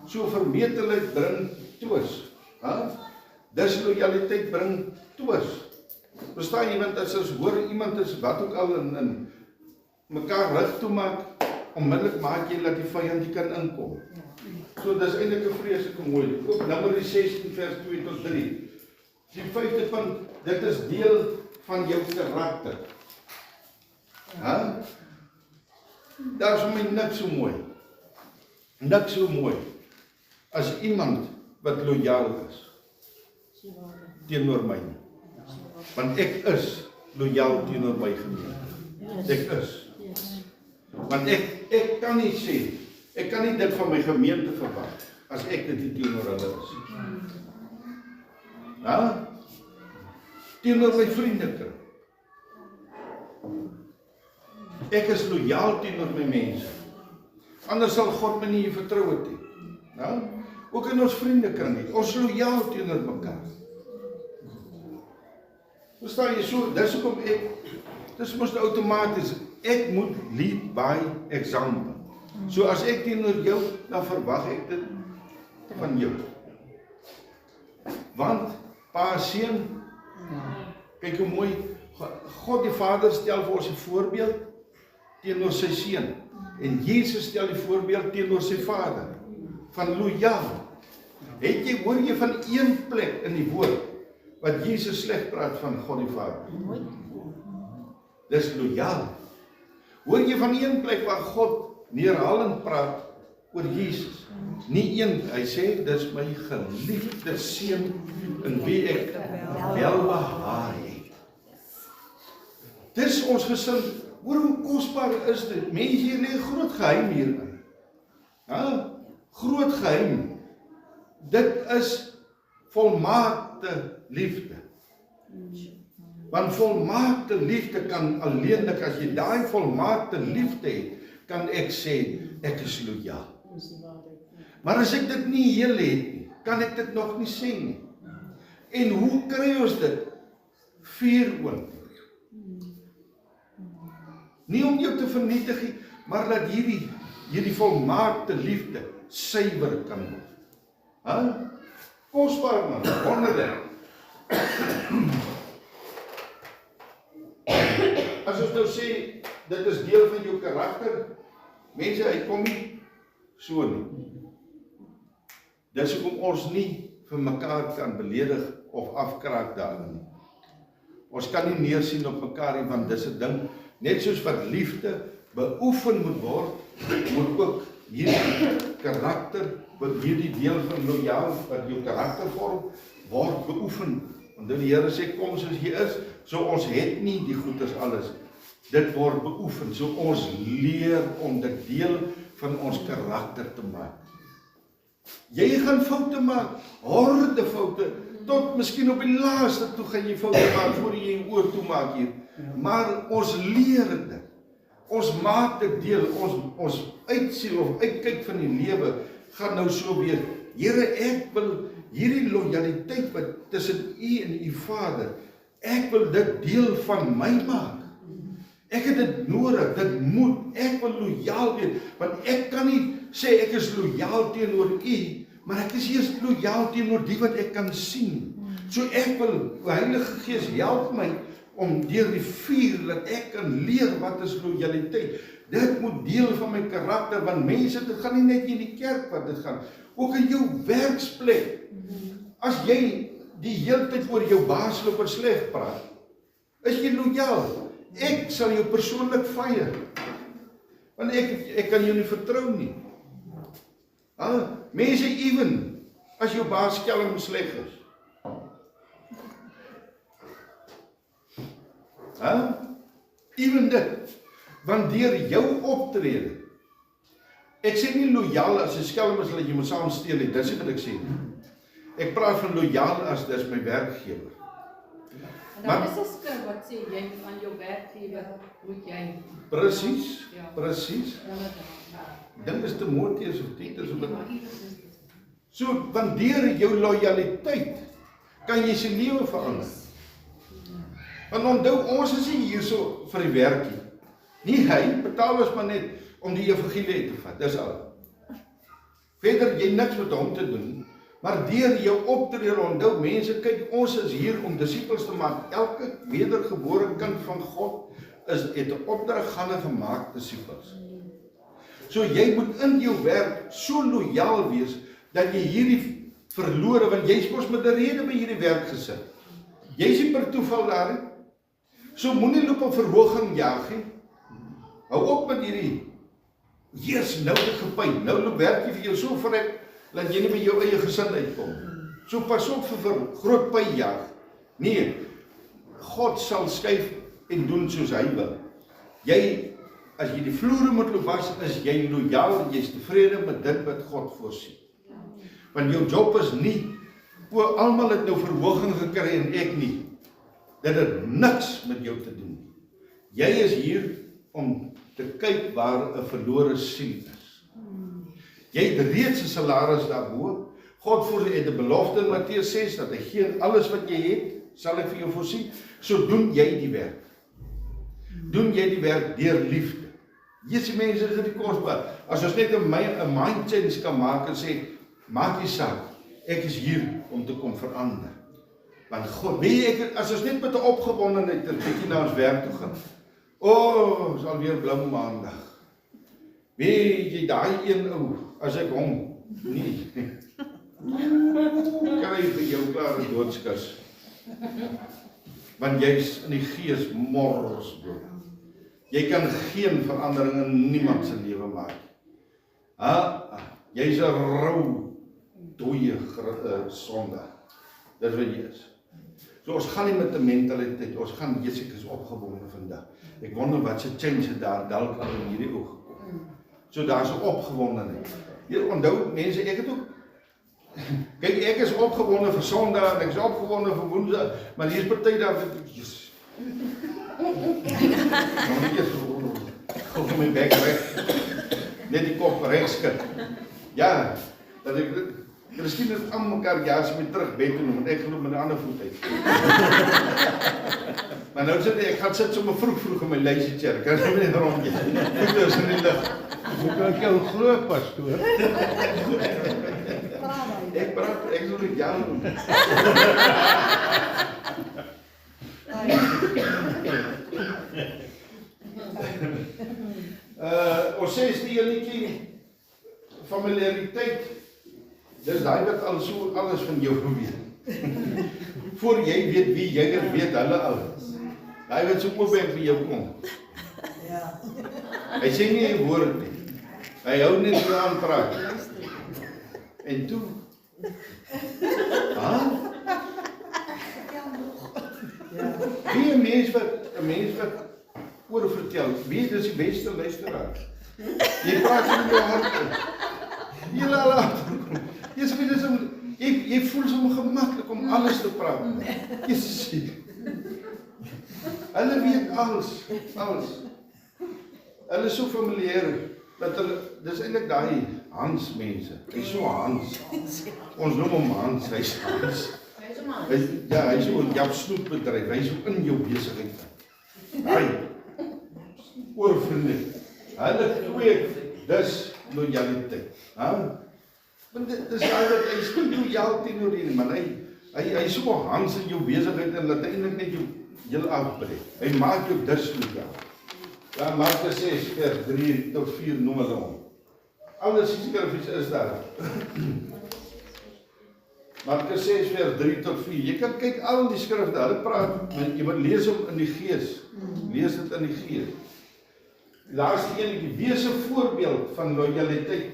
So vermetelheid bring twis. Dislojaliteit bring twis. Verstaan jy, want as ons hoor iemand is wat ook al in mekaar rig toe maak, onmiddellik maak jy dat die vyand nie kan inkom. So dis eintlik 'n vreeslike mooi. Ook Numeri 16 vers 2 tot 3. Die 5de punt, dit is deel van jou karakter. Daar is vir my niks so mooi. Niks so mooi as iemand wat lojaal is teenoor my. Want ek is lojaal teenoor my gemeente. Ek is. Want ek kan nie sê, ek kan nie dit van my gemeente verwag as ek dit nie teenoor hulle is. Teenoor my vriendekring. Ek is lojaal teenoor my mense. Anders sal God my nie vertrou het nie. Ook in ons vriendekring nie. Ons lojaal teenoor mekaar. Verstaan jy, so, dis hoekom dis mos outomaties, ek moet lead by example. So as ek teenoor jou, dan verwag ek dit van jou. Want, pa, seun, kyk hoe mooi, God die Vader stel vir ons 'n voorbeeld teenoor sy seun. En Jesus stel die voorbeeld teenoor sy Vader. Van lojaal. Hoor jy van een plek in die woord, wat Jesus sleg praat van God die Vader? Dis lojaal. Hoor jy van een plek waar God neerhalend praat oor Jesus? Nie een, hy sê, dis my geliefde seun in wie ek welbehaag het. Dis ons gesin. Hoor hoe kosbaar is dit? Mense, hier lê 'n groot geheim hierin. Groot geheim. Dit is volmaakte liefde. Want volmaakte liefde kan alleenlik, as jy daai volmaakte liefde het, kan ek sê, ek is lojaal. Maar as ek dit nie heel het nie, kan ek dit nog nie sê nie. En hoe kry ons dit? Vuuroond. Nie om jou te vernietig nie, maar dat hierdie volmaakte liefde suiwer kan word. Kosbaar man, wonderde. As ons nou sê, dit is deel van jou karakter, mense, hy kom nie so nie. Dis hoekom ons nie vir mekaar kan beledig of afkraak daarin nie. Ons kan nie neersien op mekaar nie, want dis 'n ding, net soos wat liefde beoefen moet word, moet ook hierdie karakter, hierdie deel van loyaal wat jou karakter vorm, word beoefen. Want die Here sê, kom soos jy is, so ons het nie die goeders alles. Dit word beoefen, so ons leer om dit deel van ons karakter te maak. Jy gaan foute maak, horde foute, tot miskien op die laaste toe gaan jy foute maak, voor jy jou oor toe maak hier. Maar ons leer dit. Ons maak dit deel, ons uitsiel of uitkyk van die lewe, gaan nou so weer, Here, ek wil hierdie loyaliteit wat tussen U en U Vader, ek wil dit deel van my maak. Ek het dit nodig, dit moet, ek wil loyaal wees, want ek kan nie sê ek is loyaal teenoor U, maar ek is eers loyaal teenoor die wat ek kan sien. So ek wil, Heilige Gees, help my om deur die vuur, dat ek kan leer wat is loyaliteit. Dit moet deel van my karakter, want mense, dit gaan nie net in die kerk wat dit gaan, ook in jou werksplek. As jy die hele tyd oor jou baas loop en sleg praat, is jy loyaal. Ek sal jou persoonlik fire, want ek kan jou nie vertrou nie. Mense, even as jou baas skelm sleg is. Even dit, want deur jou optrede, ek sê nie loyaal as 'n skelm is dat jy moet saam steel nie, dis nie wat ek sê nie. Ek praat van loyaal as dis my werkgewer. Dan is 'n skrif wat sê jy aan jou werkgewer moet jy. Presies, Ja. presies. Dink is Timoteus of Titus of wat. So, want deur jou loyaliteit kan jy sy lewe verander. Want onthou, ons is nie hierso vir die werkie. Nie hy, betaal ons maar net om die evangelie te vat, dis al. Verder, jy niks met hom te doen, maar deur jou optrede, onthou, mense, kyk, ons is hier om disippels te maak. Elke wedergebore kind van God het 'n opdrag gaan gemaak disippels. So jy moet in jou werk so loyaal wees, dat jy hierdie verlore, want jy is mos met 'n rede by hierdie werk gesit. Jy is nie per toeval daar nie. So moenie loop op verhoging jag nie. Hou op met hierdie, eers nou gepyn, nou loop werk jy vir jou so vrek, dat jy nie by jou eie gesin uitkom. So pas op vir groot pyn jag. Nee, God sal skuif en doen soos hy wil. Jy, as jy die vloere moet loop was, is jy loyaal en jy is tevrede met dit wat God voorsien. Want jou job is nie, almal het nou verhoging gekry en ek nie. Dit het niks met jou te doen. Jy is hier om te kyk waar 'n verlore siel is. Jy het reeds 'n salaris daarbo. God het 'n belofte in Matteus 6 dat hy gee alles wat jy het, sal ek vir jou voorsien. So doen jy die werk. Doen jy die werk deur liefde. Hierdie mense is dit kosbaar. As ons net 'n mind change kan maak en sê, maak nie saak, ek is hier om te kom verander. Want God, weet jy, as ons net met 'n opgewondenheid 'n bietjie na ons werk toe gaan. O, is alweer blou maandag. Weet jy, daai een ou, as ek hom nie kry vir jou klare doodskus. Want jy's in die gees mors, bro. Jy kan geen verandering in niemand se lewe maak. Jy's 'n rou, dooie sondaar. Dis wat jy is. So ons gaan nie met 'n mentaliteit, ons gaan Jesukus opgewonde vandag. Ek wonder wat se change het daar dalk al in hierdie oog gekom. So daar's 'n opgewondenheid. Hier onthou mense, ek het ook kyk, ek is opgewonde vir Sondag, ek is opgewonde vir Woensdag, maar hier's party daar wat Jesus. Gou vir my bek reg. Net die kop reg skud. Ja, dat ek dit, miskien het aan mekaar ja, as my terug bed toe, want ek geloop met 'n ander voet uit. Maar nou sit ek gaan sit sommer vroeg in my lazy chair, kan ek net rondjie. Voete is in die lug. Moet ek jou glo, pastoor? Ek sal dit ja doen. Ons sê die enetjie familiariteit. Dis daai wat alles van jou weet. Voor jy weet wie jy is, weet hulle al. Daai wat so oop by jou kom. Ja. Hy sê nie 'n woord nie. Hy hou net so aan praat. En toe wie 'n mens wat oorvertel, wie dis die beste luisteraar. Jy praat van jou hart. Jy laat. Jy voel so gemaklik om alles te praat. Jesus. Hulle weet alles. Hulle is so familier dat hulle, dis eintlik daai Hans mense. Hy's so Hans. Ons noem hom Hans, hy's Hans. Hy's so 'n Jap snoepbedryf, hy's so in jou besigheid. Daai oorvriendelik. Hulle twee, dis lojaliteit. Want dit is daai wat hy is nie lojaal teenoor nie, man. Hy so Hans in jou besigheid en laat eintlik net jou heel afbreek. Hy maak jou dus lojaal. Ja, Markus 6 vers 3 tot 4 noem hulle hom. Alles die skriffies is daar. Markus 6 vers 3 tot 4. Jy kan kyk al die skrifte, hulle praat, jy moet lees hom in die gees. Lees dit in die gees. Die laaste enetjie, wees 'n voorbeeld van lojaliteit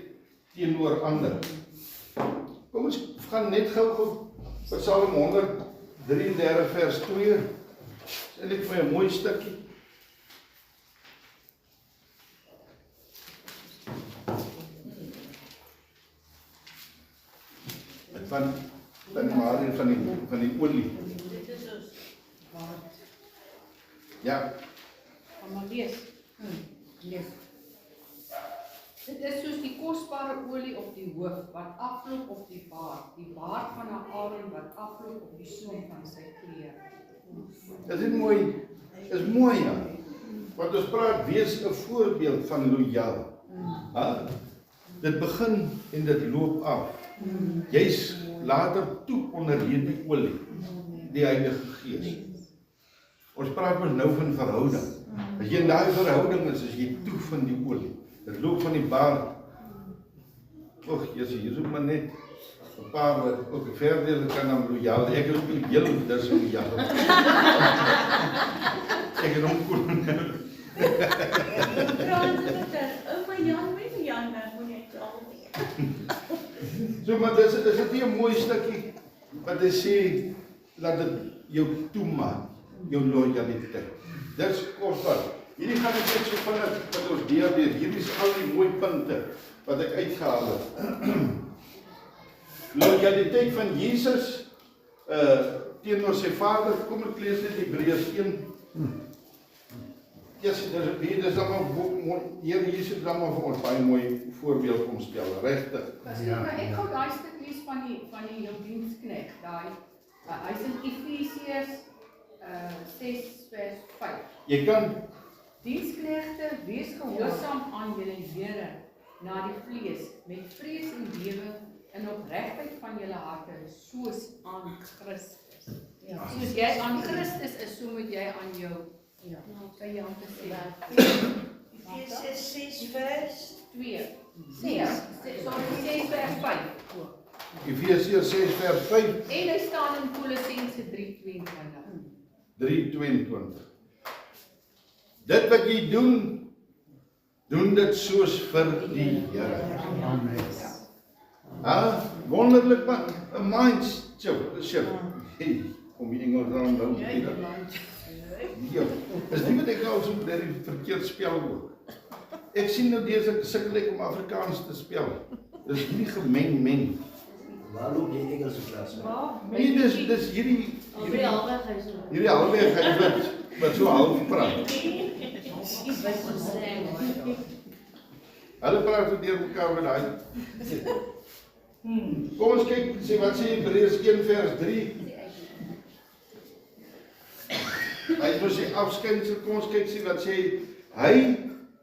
teenoor ander. Kom ons gaan net gou Psalm 133 vers 2. Dis eintlik vir my 'n mooi stukkie. Van Marie van die olie. Dit is ons waard. Ja. Kan maar lees. Lees. Dit is soos die kosbare olie op die hoof wat afloop op die baard van Aaron wat afloop op die soem van sy klere. Is dit mooi? Is mooi ja. Want ons praat wees 'n voorbeeld van lojaal. Dit begin en dit loop af. Jy's later toe onder hierdie olie, die Heilige Gees. Ons praat mos nou van verhouding. As jy in daai verhouding is jy toe van die olie. Dit loop van die baard. Och, hier is ook maar net 'n paar wat ook verder kan dan lojaal. Ek is ook nie heel dis lojaal. Ek is ook goed. So, maar dis nie 'n mooi stukkie wat hy sê, laat dit jou toemaak, jou lojaliteit. Dis kosbaar. Hierdie gaan ek net so vinnig wat ons deur. Hierdie is al die mooi punte wat ek uitgehaal het. Lojaliteit van Jesus teenoor sy Vader. Kom ek lees net Hebreërs 1. Ja, dis allemaal mooi. Here Jesus dan maar vir ons baie mooi voorbeeld kom stel, regtig. Ek gou daai stuk lees van die jou diensknegt, daai hy's in Efesiërs 6 vers 5. Jy kan Diensknegte, wees gehoorsaam aan julle Here na die vlees met vrees en bewe in opregtheid van julle harte, soos aan Christus. Soos jy aan Christus is, so moet jy aan jou kan jy aan te sê. Efesiërs 6 vers 2. 6 vers 5. Efesiërs 6 vers 5. En hy staan in Kolossense 3:22. 3:22. Dit wat jy doen dit soos vir die Here. Amen. Wonderlik man, 'n mindset. Hey, kom jy Engels dan nou? Ja, is nie wat ek nou so dat die verkeerd spel ook. Ek sien nou deze sukkel ek om Afrikaans te spel. Dis nie gemeng. Waar loop jy Engelse klas? Nee, dis hierdie halfweg hy wat so half praat. Hulle praat so deur mekaar met daai. Kom ons kyk, sê wat sê Hebreërs 1 vers 3. Hy het mos die afskynsel, kom ons kyk sê wat sê hy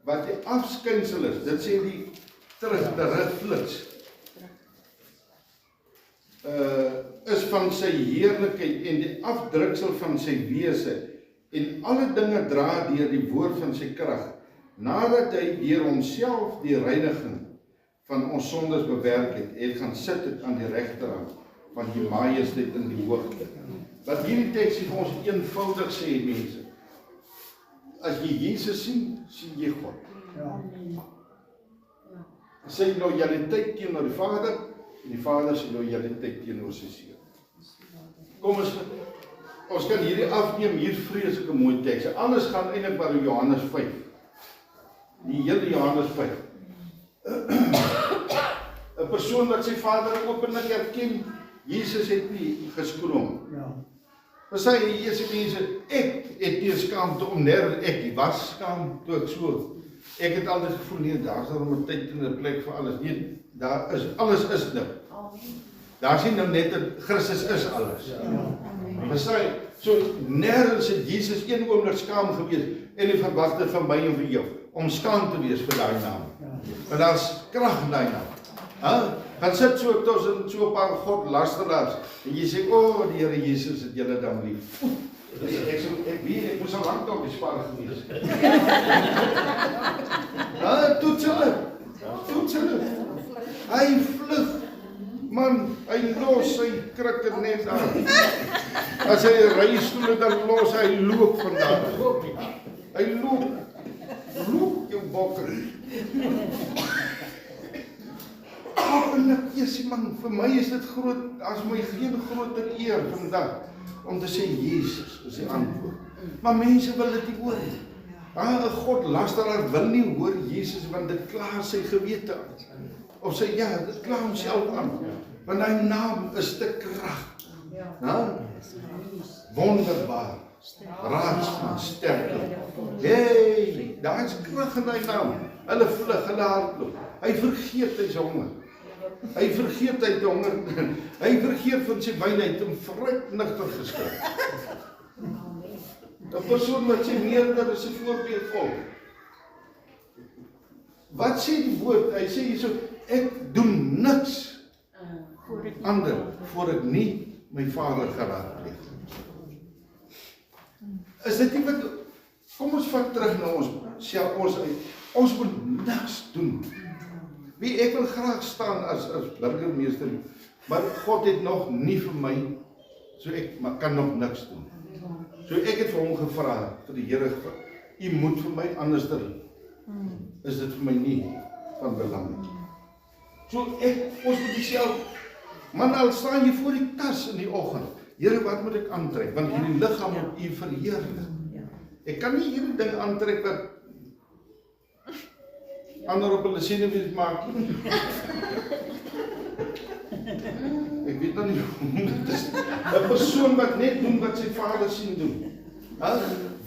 wat die afskynsel is. Dit sê die terugflits. Is van sy heerlikheid en die afdruksel van sy wese en alle dinge dra deur die woord van sy krag, nadat hy deur homself die reiniging van ons sondes bewerk het gaan sit het aan die regterhand van die majesteit in die hoogte. Wat hierdie teks vir ons eenvoudig sê, mense, as jy Jesus sien, sien jy God. Sy lojaliteit teenoor die Vader en die Vader se lojaliteit teenoor sy seun. Kom ons kan hierdie afneem, hier vreeslike mooi teks. Alles gaan eintlik by Johannes 5. Die hele Johannes 5. 'n Persoon wat sy Vader openlik erken, Jesus het nie geskroom. Maar sy eerste mense, ek het nie skaamte om ek was skaam toe ek so. Ek het altyd gevoel, nee, daar is nog 'n tyd en 'n plek vir alles. Nee, daar is, alles is nou. Daar sien nou net dat Christus is alles. Maar sy, so nêrens het Jesus een oomblik skaam gewees en die verwagte van my en vir jou, om skaam te wees vir daai naam. Want daar's krag in daai naam. Gaan sit so tussen so 'n paar godlasteraars en jy sê, o, die Here Jesus het julle dan lief. Ek moes al lank op die spaar gewees. Toets hulle. Hy vlug. Man, hy los sy krikke net daar. As hy 'n reistoel dan los hy loop vandaan. Hy loop jou bokker. Openlik, Jesusie man, vir my is dit groot, as my geen groter eer vandag, om te sê, Jesus is die antwoord. Maar mense wil dit nie hoor nie. 'n godlasteraar wil nie hoor Jesus, want dit klaar sy gewete aan. Of sê, ja, dit klaar homself aan. Want hy naam is te krag. Wonderbaar. Raadsman, sterker. Hey, daar is krag in hy naam. Hulle vlug, hulle hardloop. Hy vergeet hy sy honger. Hy vergeet hy honger. Hy vergeet van sy wyn, hy het hom vrek nigter geskryf. 'n Persoon wat sê meerder is 'n voorbeeld volk. Wat sê die woord? Hy sê hierso, ek doen niks ander voor ek nie my Vader geraadpleeg. Is dit nie wat, kom ons vat terug na ons self, ons moet niks doen. Wie ek wil graag staan as burgemeester, maar God het nog nie vir my, so ek kan nog niks doen. So ek het vir hom gevra, vir die Here, u moet vir my anderster, is dit vir my nie van belang nie. So ons moet self, man, al staan jy voor die kas in die oggend, Here, wat moet ek aantrek? Want hierdie liggaam moet u verheerlik. Ek kan nie hierdie ding aantrek wat ander op hulle senuwees maak nie. Ek weet nou nie hoe dit is. 'n Persoon wat net doen wat sy Vader sien doen.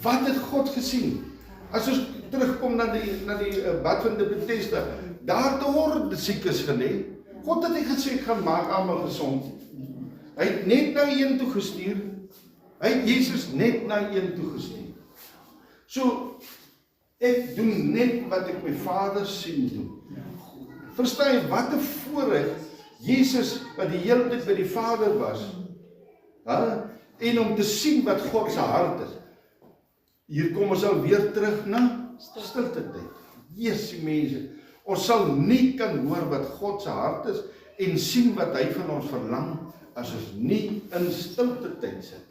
Wat het God gesien? As ons terugkom na die bad van die Bethesda, daar te hoor die siekes gelê. God het nie gesê, ek gaan maak almal gesond. Hy het net na een toe gestuur. Hy het Jesus net na een toe gestuur. So, ek doen net wat ek my Vader sien doen. Verstaan jy, wat 'n voorreg Jesus, wat die hele tyd by die Vader was, en om te sien wat God se hart is. Hier kom ons al weer terug na stilte tyd. Jesusie mense, ons sal nie kan hoor wat God se hart is, en sien wat hy van ons verlang, as ons nie in stilte tyd sit.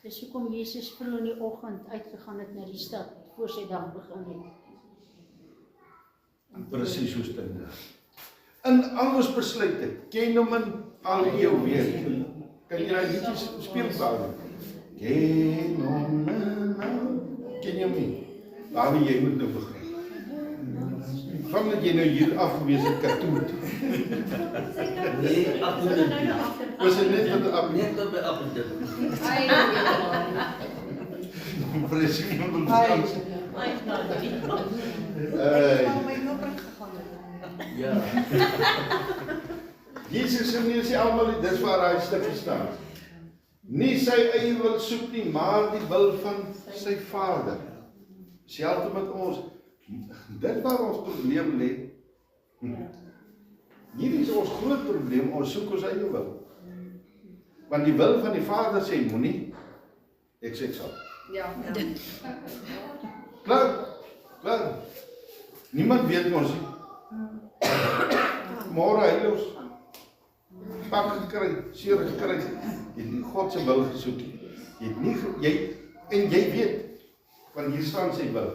Dis hoekom Jesus vroeg in die oggend uitgegaan het na die stad, voor sy dag begin het. Presies soos dit. In al ons besluite, ken hom in al jou weet. Kan jy nou liedjies speel bou? Ken hom in al, ken jy hom nie? Waar jy moet nou begin. Van dat jy nou hier afgewees het katoen toe. Nee, Was dit net wat af? net tot by afdruk. Presies. Ja. Jesus sê almal, dis waar hy stukkie staan. Nie sy eie wil soek nie, maar die wil van sy Vader. Selfs met ons, dit waar ons probleem lê. Hierdie is ons groot probleem, ons soek ons eie wil. Want die wil van die Vader sê, moenie, ek sê ek sal. Ja. Klaar. Niemand weet ons nie. Môre hy ons pak gekry, seer gekry. Jy het nie God se wil gesoek nie. Jy weet, want hier staan sy wil.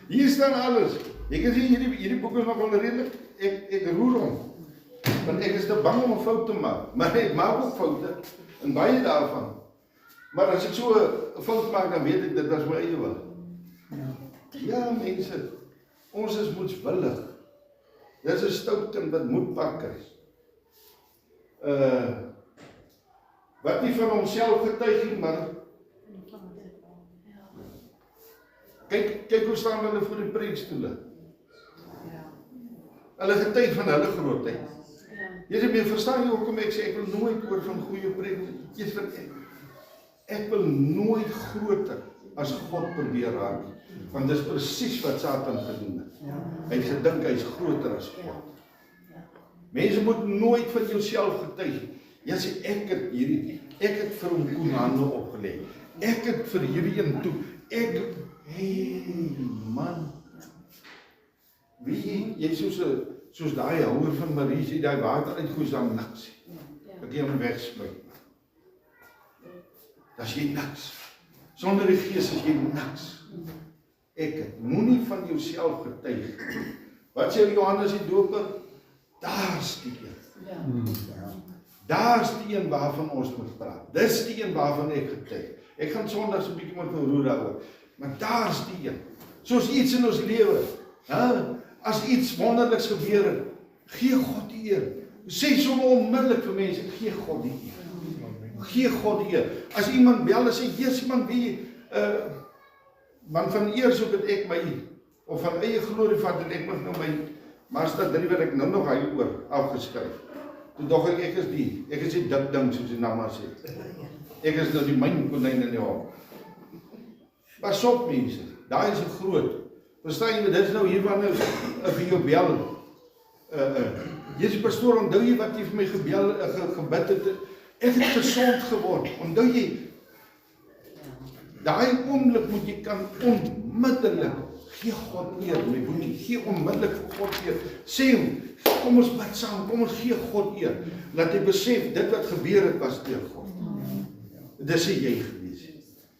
Hier staan alles. Jy kan sien hierdie boek is nogal redelik, ek roer hom. Want ek is te bang om 'n fout te maak. Maar ek maak ook foute, en baie daarvan. Maar as ek so 'n fout maak, dan weet ek dit was my eie wil. Ja, mense, ons is moedswillig. Dis 'n stout kind wat moed pak kry. Wat nie van homself getuig nie, maar kyk hoe staan hulle voor die preekstoele. Hulle getuig van hulle grootheid. Jy sê, verstaan jy hoekom ek sê, ek wil nooit hoor van goeie preek. Ek wil nooit groter as God probeer raak. Want dis presies wat Satan gedoen het. Hy het gedink hy is groter as God. Mense moet nooit van jouself getuig. Jy sê, ek het vir hom koen hande opgelê. Ek het vir hierdie een toe. Hey man. Wie jy soos daai houer van Marie sê, daai water uitgoes dan niks. Ek jy hom wegspuit. Das jy niks. Sonder die Gees is jy niks. Moenie van jouself getuig. Wat sê Johannes die Doper? Daar's die een. Daar's die een waarvan ons moet praat. Dis die een waarvan ek getuig. Ek gaan Sondag so 'n bietjie met roer daaroor. Maar daar's die een. Soos iets in ons lewe. As iets wonderliks gebeur het, gee God die eer. Sê sommer onmiddellik vir mense, gee God die eer. Gee God die eer. As iemand bel en sê, Jesus man, wie, want van eers ook het ek my, of van eie glorie vat en ek moet nou my, Master 3 wat ek nou nog hy oor afgeskryf. Toe dog ek is die dik ding soos die naam sê. Ek is nou die mynkonyn in die hok. Pas op mense, daai is 'n groot. Verstaan jy, dit is nou hier wanneer vir jou bel. Jesus pastoor, onthou jy wat jy vir my gebid het? Ek het gesond geword. Onthou jy? Daai oomblik moet jy kan onmiddellik gee God eer, my boetie, gee onmiddellik vir God eer. Sê hom, kom ons bid saam, kom ons gee God eer. Laat hy besef, dit wat gebeur het was deur God. Dis sê jy gewees.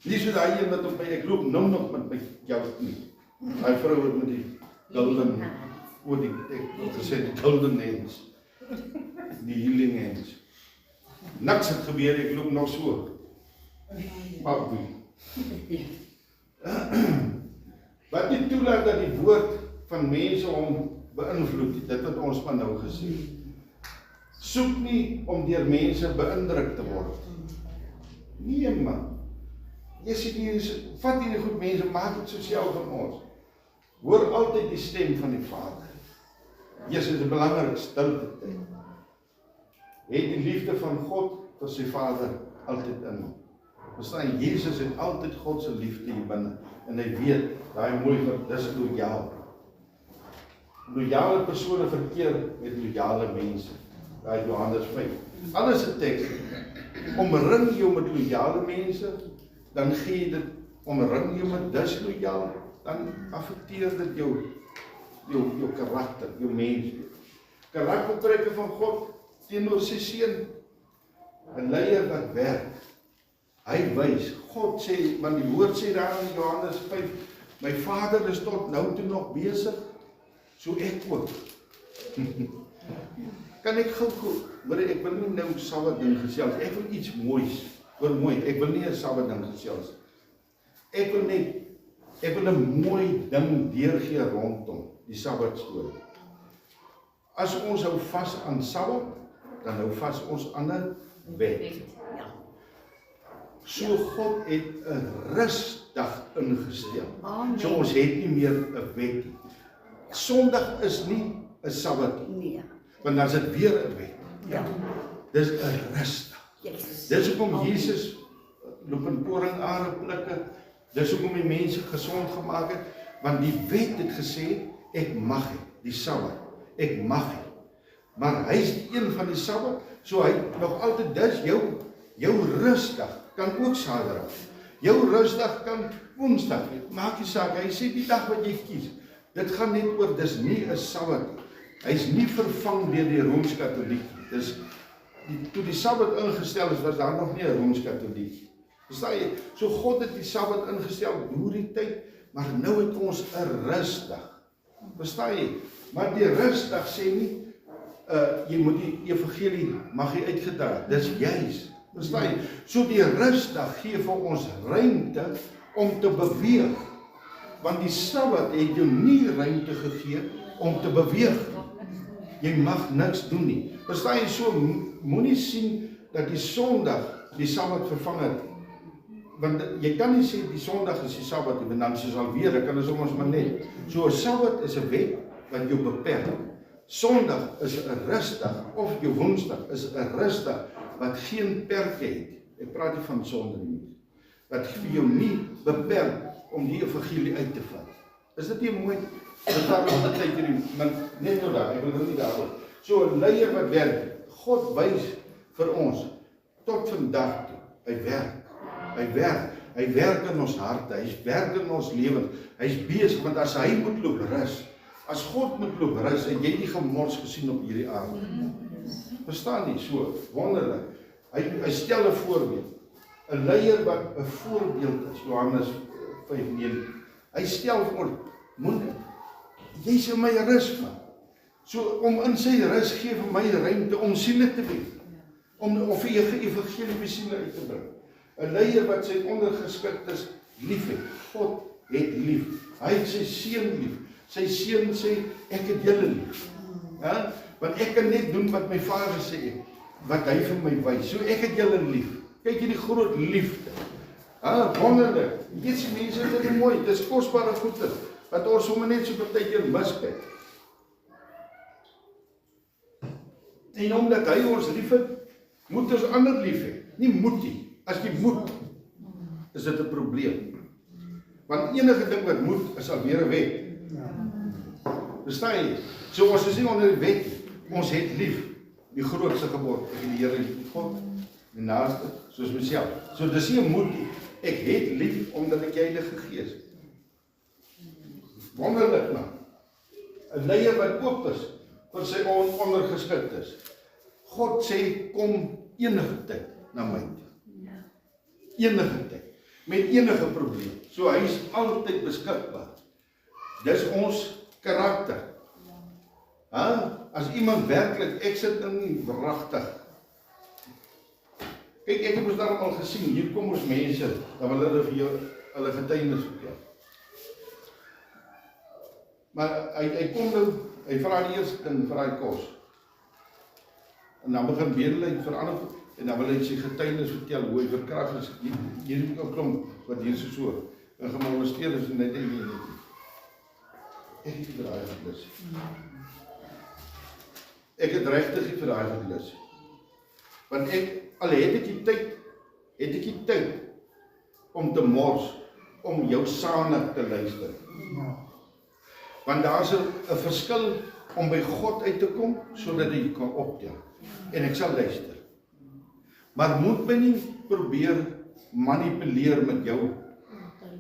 Nie so daai een wat op my, ek loop nou nog met my jou nie. Hy vrou het met die golden, ek gesê die golden hands, die healing hands. Niks het gebeur, ek loop nog so. Papi. Wat nie toelaat dat die woord van mense hom beïnvloed, dit wat ons van nou gesê. Soek nie om deur mense beïndruk te word. Nee man. Jy sê nie, vat hierdie goed mense, maak dit so self van ons. Hoor altyd die stem van die Vader. Jesus is 'n belangrike stilte tyd. Het die liefde van God vir sy Vader altyd in hom. Verstaan, Jesus het altyd God se liefde hier binne. En hy weet, daai mooi vir, dis lojaal. Lojale persone verkeer met lojale mense. Daai Johannes 5. Alles 'n teks. Omring jou met lojale mense, dan gee jy dit, omring jou met dislojaal, dan affekteer dit jou karakter, jou mens. Karaktertrekke van God teenoor sy seun, 'n leier wat werk. Hy wys, God sê, want die woord sê daar in Johannes 5, my Vader is tot nou toe nog besig, so ek ook. Kan ek gou, maar ek wil nie nou Sabbat ding gesels, ek wil iets moois, hoor mooi, ek wil nie 'n Sabbat ding gesels. Ek wil 'n mooi ding deurgee rondom die Sabbat storie. As ons hou vas aan Sabbat, dan hou vas ons aan 'n wet. So God het 'n rusdag ingestel. So ons het nie meer 'n wet nie. Sondag is nie 'n Sabbat nie. Want dan is dit weer 'n wet. Ja. Dis 'n rusdag. Yes. Dis hoekom Jesus loop in koringare plikke. Dis hoekom die mense gesond gemaak het, want die wet het gesê ek mag nie, die Sabbat. Ek mag nie. Maar hy is die een van die Sabbat, so hy nog altyd dis jou rusdag kan ook Saterdag. Jou rusdag kan Woensdag. Maak nie saak, hy sê die dag wat jy kies. Dit gaan net oor dis nie 'n Sabbat nie. Hy's nie vervang deur die Rooms-Katoliek. Dis toe die Sabbat ingestel is, was daar nog nie 'n Rooms-Katoliek. Verstaan jy? So God het die Sabbat ingestel deur die tyd, maar nou het ons 'n rusdag. Verstaan jy? Maar die rusdag sê nie jy moet die evangelie mag jy uitgedra. Dis juis. Verstaan jy? So die rusdag gee vir ons ruimte om te beweeg. Want die Sabbat het jou nie ruimte gegee om te beweeg. Jy mag niks doen nie. Verstaan jy? So moenie sien dat die Sondag die Sabbat vervang het. Want jy kan nie sê die Sondag is die Sabbat nie, want dan is dit alweer, dan kan ons soms maar net. So 'n Sabbat is 'n wet wat jou beperk. Sondag is 'n rusdag of jou Woensdag is 'n rusdag wat geen perke het. Ek praat nie van sonde nie. Wat vir jou nie beperk om die evangelie uit te vat. Is dit nie mooi? Dit daar op tyd hierdie, maar net nou daar, ek wil nie daaroor. So 'n leier wat werk, God wys vir ons tot vandag toe. Hy werk. Hy werk in ons harte, hy werk in ons lewens. Hy's besig, want as hy moet loop rus, as God moet loop rus, en jy die gemors gesien op hierdie aarde. Verstaan nie, so wonderlik. Hy stel 'n voorbeeld. 'n Leier wat 'n voorbeeld is, Johannes 5:9. Hy stel voor, jy sal my rus vat. So om in sy rus gee vir my ruimte om siele te wen. Om vir evangelie siele uit te bring. 'n Leier wat sy ondergeskiktes liefhet. God het lief. Hy het sy seun lief. Sy seun sê, ek het julle lief. Ja? Want ek kan net doen wat my Vader sê, wat hy vir my wys. So ek het julle lief. Kyk hierdie groot liefde. Wonderlik. Hierdie mense is dit mooi. Dis kosbare goede wat ons sommer net so partykeer miskyk. En omdat hy ons liefhet, moet ons ander lief hê. Nie moet nie. As jy moet, is dit 'n probleem. Want enige ding wat moet, is alweer 'n wet. Verstaan jy? So ons is nie onder die wet, ons het lief. Die grootste gebod, ek het die Here lief, God, die naaste, soos myself. So dis nie 'n moet nie. Ek het lief, omdat ek die Heilige Gees. Wonderlik man. 'n Leier wat oop is, vir sy ondergeskiktes. God sê, kom enige tyd na my toe. Enige tyd. Met enige probleem. So hy is altyd beskikbaar. Dis ons karakter. As iemand werklik, ek sit in wragtig. Kyk, ek het ons daar al gesien, hier kom ons mense, dan wil hulle vir jou, hulle getuienis vertel. Maar hy kom nou, hy vra die eerste ding, vra hy kos. En dan begin bedel hy verander, en dan wil hy sy getuienis vertel, hoe hy verkragt is. Hier is ook 'n klomp, wat hier so, en gemolesteer is, en net en nie. Ek het vir daai gelus. Ek het regtig vir daai gelus. Want al het ek die tyd, om te mors, om jou sanig te luister. Want daar is 'n verskil om by God uit te kom, sodat jy kan optel. En ek sal luister. Maar moet my nie probeer manipuleer met jou,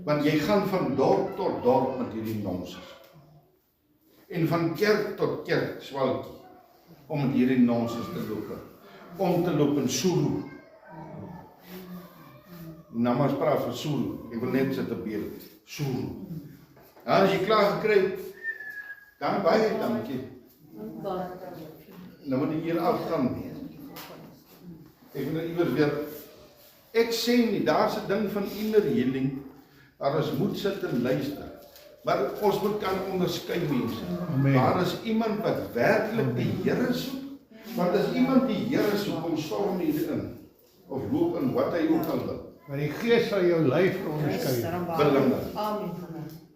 want jy gaan van dorp tot dorp met hierdie nonsens. En van kerk tot kerk swalkie, om met hierdie nonsens te loop. Om te loop in Sulu. Nou maar praat van Sulu. Ek wil net sit op hier. Sulu. As jy klaar gekry, dan baie dankie. Nou moet jy hier afgaan. Ek wil iewers weer. Ek sê nie, daar is 'n ding van inner healing. Daar is moet sit en luister. Maar ons moet kan onderskei mense. Daar is iemand wat werklik die Here soek. Want as iemand die Here soek, kom storm hier in. Of loop in wat hy ook al wil. Maar die Gees sal jou lyf onderskei. Amen.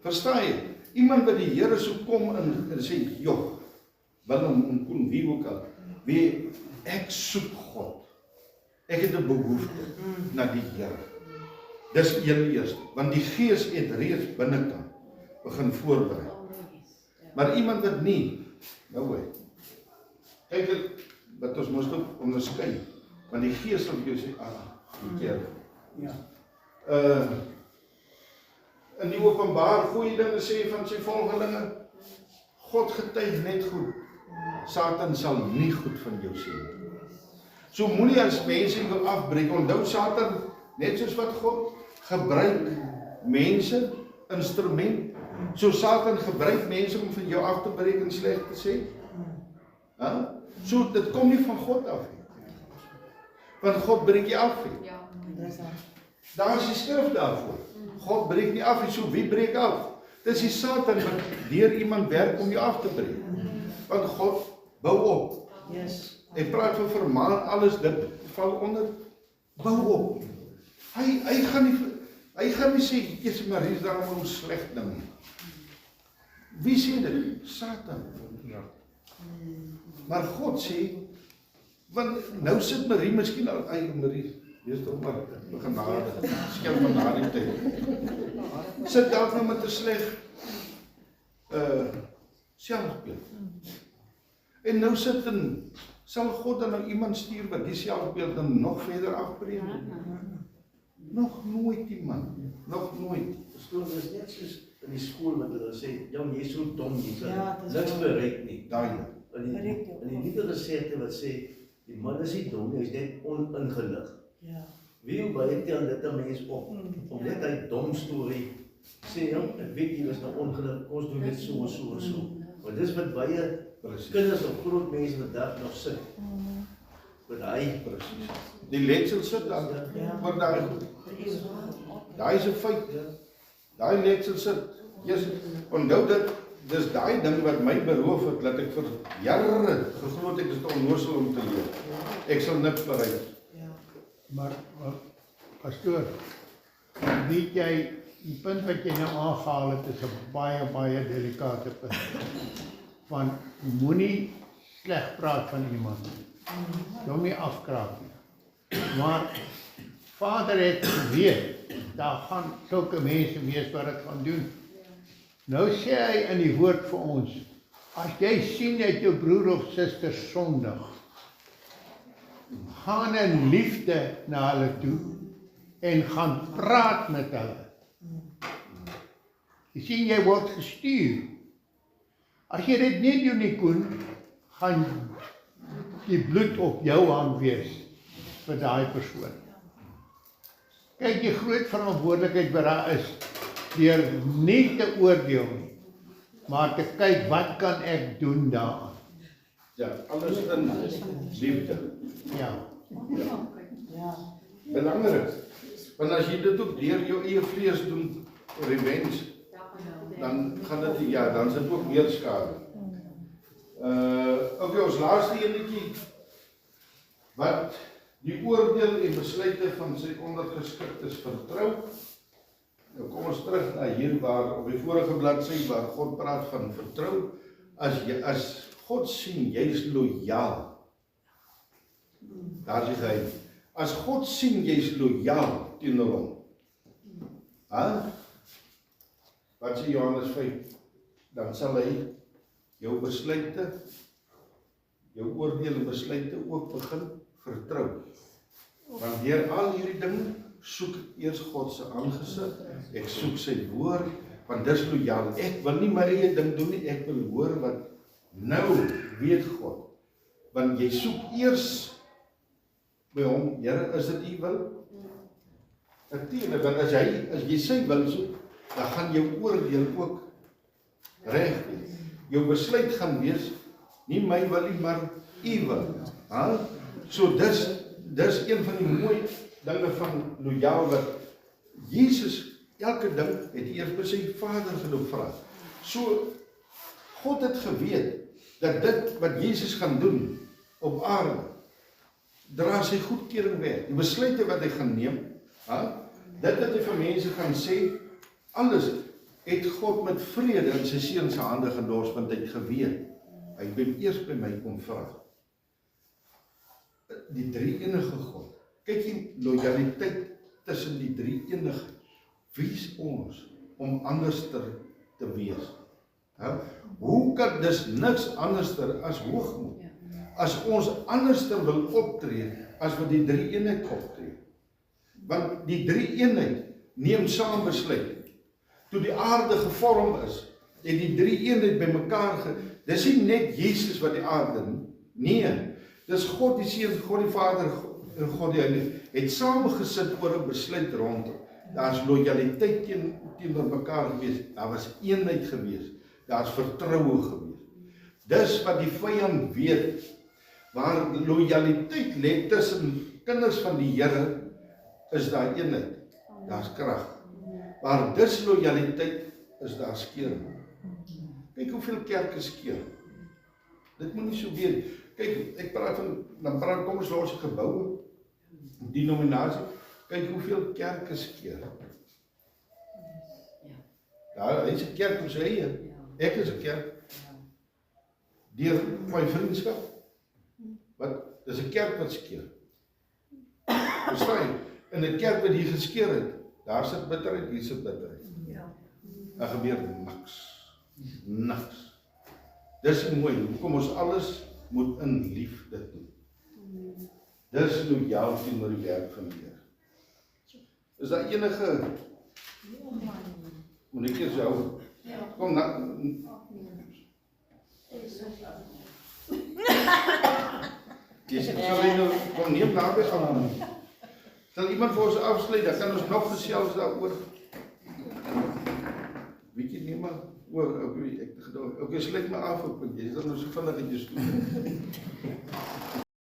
Verstaan jy? Iemand wat die Here soek kom en sê, joh, Willem en Koen, wie ook al, wie ek soek God. Ek het 'n behoefte na die Here. Dis heel eers, want die Gees het reeds binnekant begin voorberei. Maar iemand wat nie, nou hoor, kyk het, wat ons moes ook onderskei, want die Gees sal vir jou sê, die keer. In die Openbaar goeie dinge sê van sy volgelinge, God getuig net goed, Satan sal nie goed van jou sê. So moenie as mense jou afbreek, onthou Satan, net soos wat God gebruik mense, instrument, so Satan gebruik mense om van jou af te breek en sleg te sê. So dit kom nie van God af nie. Want God breek jy af nie. Daar is die skrif daarvoor. God breek nie af nie, so wie breek af? Dis die Satan wat deur iemand werk om jou af te breek. Want God bou op. Hy praat van vermaan, alles dit val onder, bou op. Hy gaan nie sê, Jesus Marie is daarom een sleg ding. Wie sê dit? Satan. Maar God sê, want nou sit Marie miskien al, Marie, wees toch maar genade, skel van na die tyd. Sit dalk nou met 'n sleg selfbeeld. En nou sit en sal God dan nou iemand stuur wat die selfbeeld dan nog verder afbreek? Nog nooit iemand, nog nooit. Verstaan, dit is net soos in die skool wat hulle sê, jong, jy is so dom, jy kan niks bereik nie. Daai. In die nuwe resepte wat sê, die man is nie dom, hy is net oningelig. Wie hoe baie tel dit 'n mens op, om net hy dom storie, sê, jong, ek weet jy was nou ongelukkig, ons doen dit so en so en so. Want dis wat baie kinders of groot mense vandag nog sit. Met hy, Presies. Die letsel sit dan, oor daai goed. Daai is 'n feit. Daai letsel sit. Yes, onthou dit, dis daai ding wat my beroof het, dat ek vir jare geglo het ek is te onnoosel om te leer. Ek sal niks bereik. Maar pastoor, weet jy, die punt wat jy nou aangehaal het, is 'n baie delikate punt. Want moenie sleg praat van iemand nie. Jy nie afkraak nie. Maar Vader het geweet, daar gaan sulke mense wees wat dit gaan doen. Nou sê hy in die woord vir ons, as jy sien dat jou broer of suster sondig, gaan in liefde na hulle toe en gaan praat met hulle. Jy sien, jy word gestuur. As jy dit nie doen nie, Koen, gaan die bloed op jou hand wees vir daai persoon. Kyk, die groot verantwoordelikheid wat daar is, deur nie te oordeel nie, maar te kyk, wat kan ek doen daaraan? Ja, alles in liefde. Ja. Belangrik. Want as jy dit ook deur jou eie vlees doen, revenge, dan gaan dit, ja, dan is dit ook meer skade. Okay, ons laaste enetjie, wat die oordeel en besluite van sy ondergeskiktes vertrou. Nou kom ons terug na hier waar, op die vorige bladsy, waar God praat van vertrou. As God sien, jy is loyaal. Daar is hy. As God sien, jy is loyaal teenoor hom. Wat sê Johannes 5? Dan sal hy jou besluite, jou oordeel en besluite ook begin vertrou. Want deur al hierdie dinge soek eers God se aangesig. Ek soek sy woord, want dis loyaal. Ek wil nie my eie ding doen nie, ek wil hoor wat nou weet God. Want jy soek eers by hom, Here, is dit u wil? Natuurlik, want as jy sy wil soek, dan gaan jou oordeel ook reg wees. Jou besluit gaan wees, nie my wil nie, maar u wil. So dis een van die mooi dinge van loyaal wat Jesus elke ding het eers by sy Vader geloop vra. So God het geweet dat dit wat Jesus gaan doen op aarde, dra sy goedkeuring weg. Die besluite wat hy gaan neem, dit wat hy vir mense gaan sê, alles het God met vrede in sy seun se hande gedors, want hy het geweet, Hy het eers by my kom vra. Die drie enige God. Kyk jy lojaliteit tussen die drie enige. Wie is ons om anderster te wees? Hoe kan dis niks anderster as hoogmoed? As ons anderster wil optree, as wat die drie eenheid optree. Want die drie eenheid neem saam besluit. Toe die aarde gevorm is, het die drie eenheid by mekaar dis nie net Jesus wat die aarde nie. Nee, dis God die Seun, God die Vader en God die Heilige het saamgesit oor 'n besluit rondom. Daar's lojaliteit teenoor mekaar gewees. Daar was eenheid gewees. Daar's vertroue gewees. Dis wat die vyand weet. Waar lojaliteit lê tussen kinders van die Here, is daar eenheid. Daar's krag. Waar dislojaliteit is daar skeuring. Kyk hoeveel kerke skeur. Dit moet nie so wees. Kyk, ek praat van, kom ons los die geboue, denominasie. Kyk hoeveel kerke skeur. Daar is 'n kerk op sy eie. Ek is 'n kerk. Deur my vriendskap. Wat? Dis 'n kerk wat skeur. Verstaan jy? In 'n kerk wat hier geskeur het, daar sit bitterheid, hier sit bitterheid. Daar gebeur niks. Niks. Dis mooi, hoekom ons alles moet in liefde doen. Dis lojaal teenoor die werk van die Here. Is daar enige moet ek eers hou? Kom na. Dis sal jy nou kom neem naby aan. Sal iemand vir ons afsluit, dan kan ons nog gesels daaroor. Weet jy nie maar oor ek gedog. Okay, sluit my af op, jy is dan nou so vinnig in jou stoel.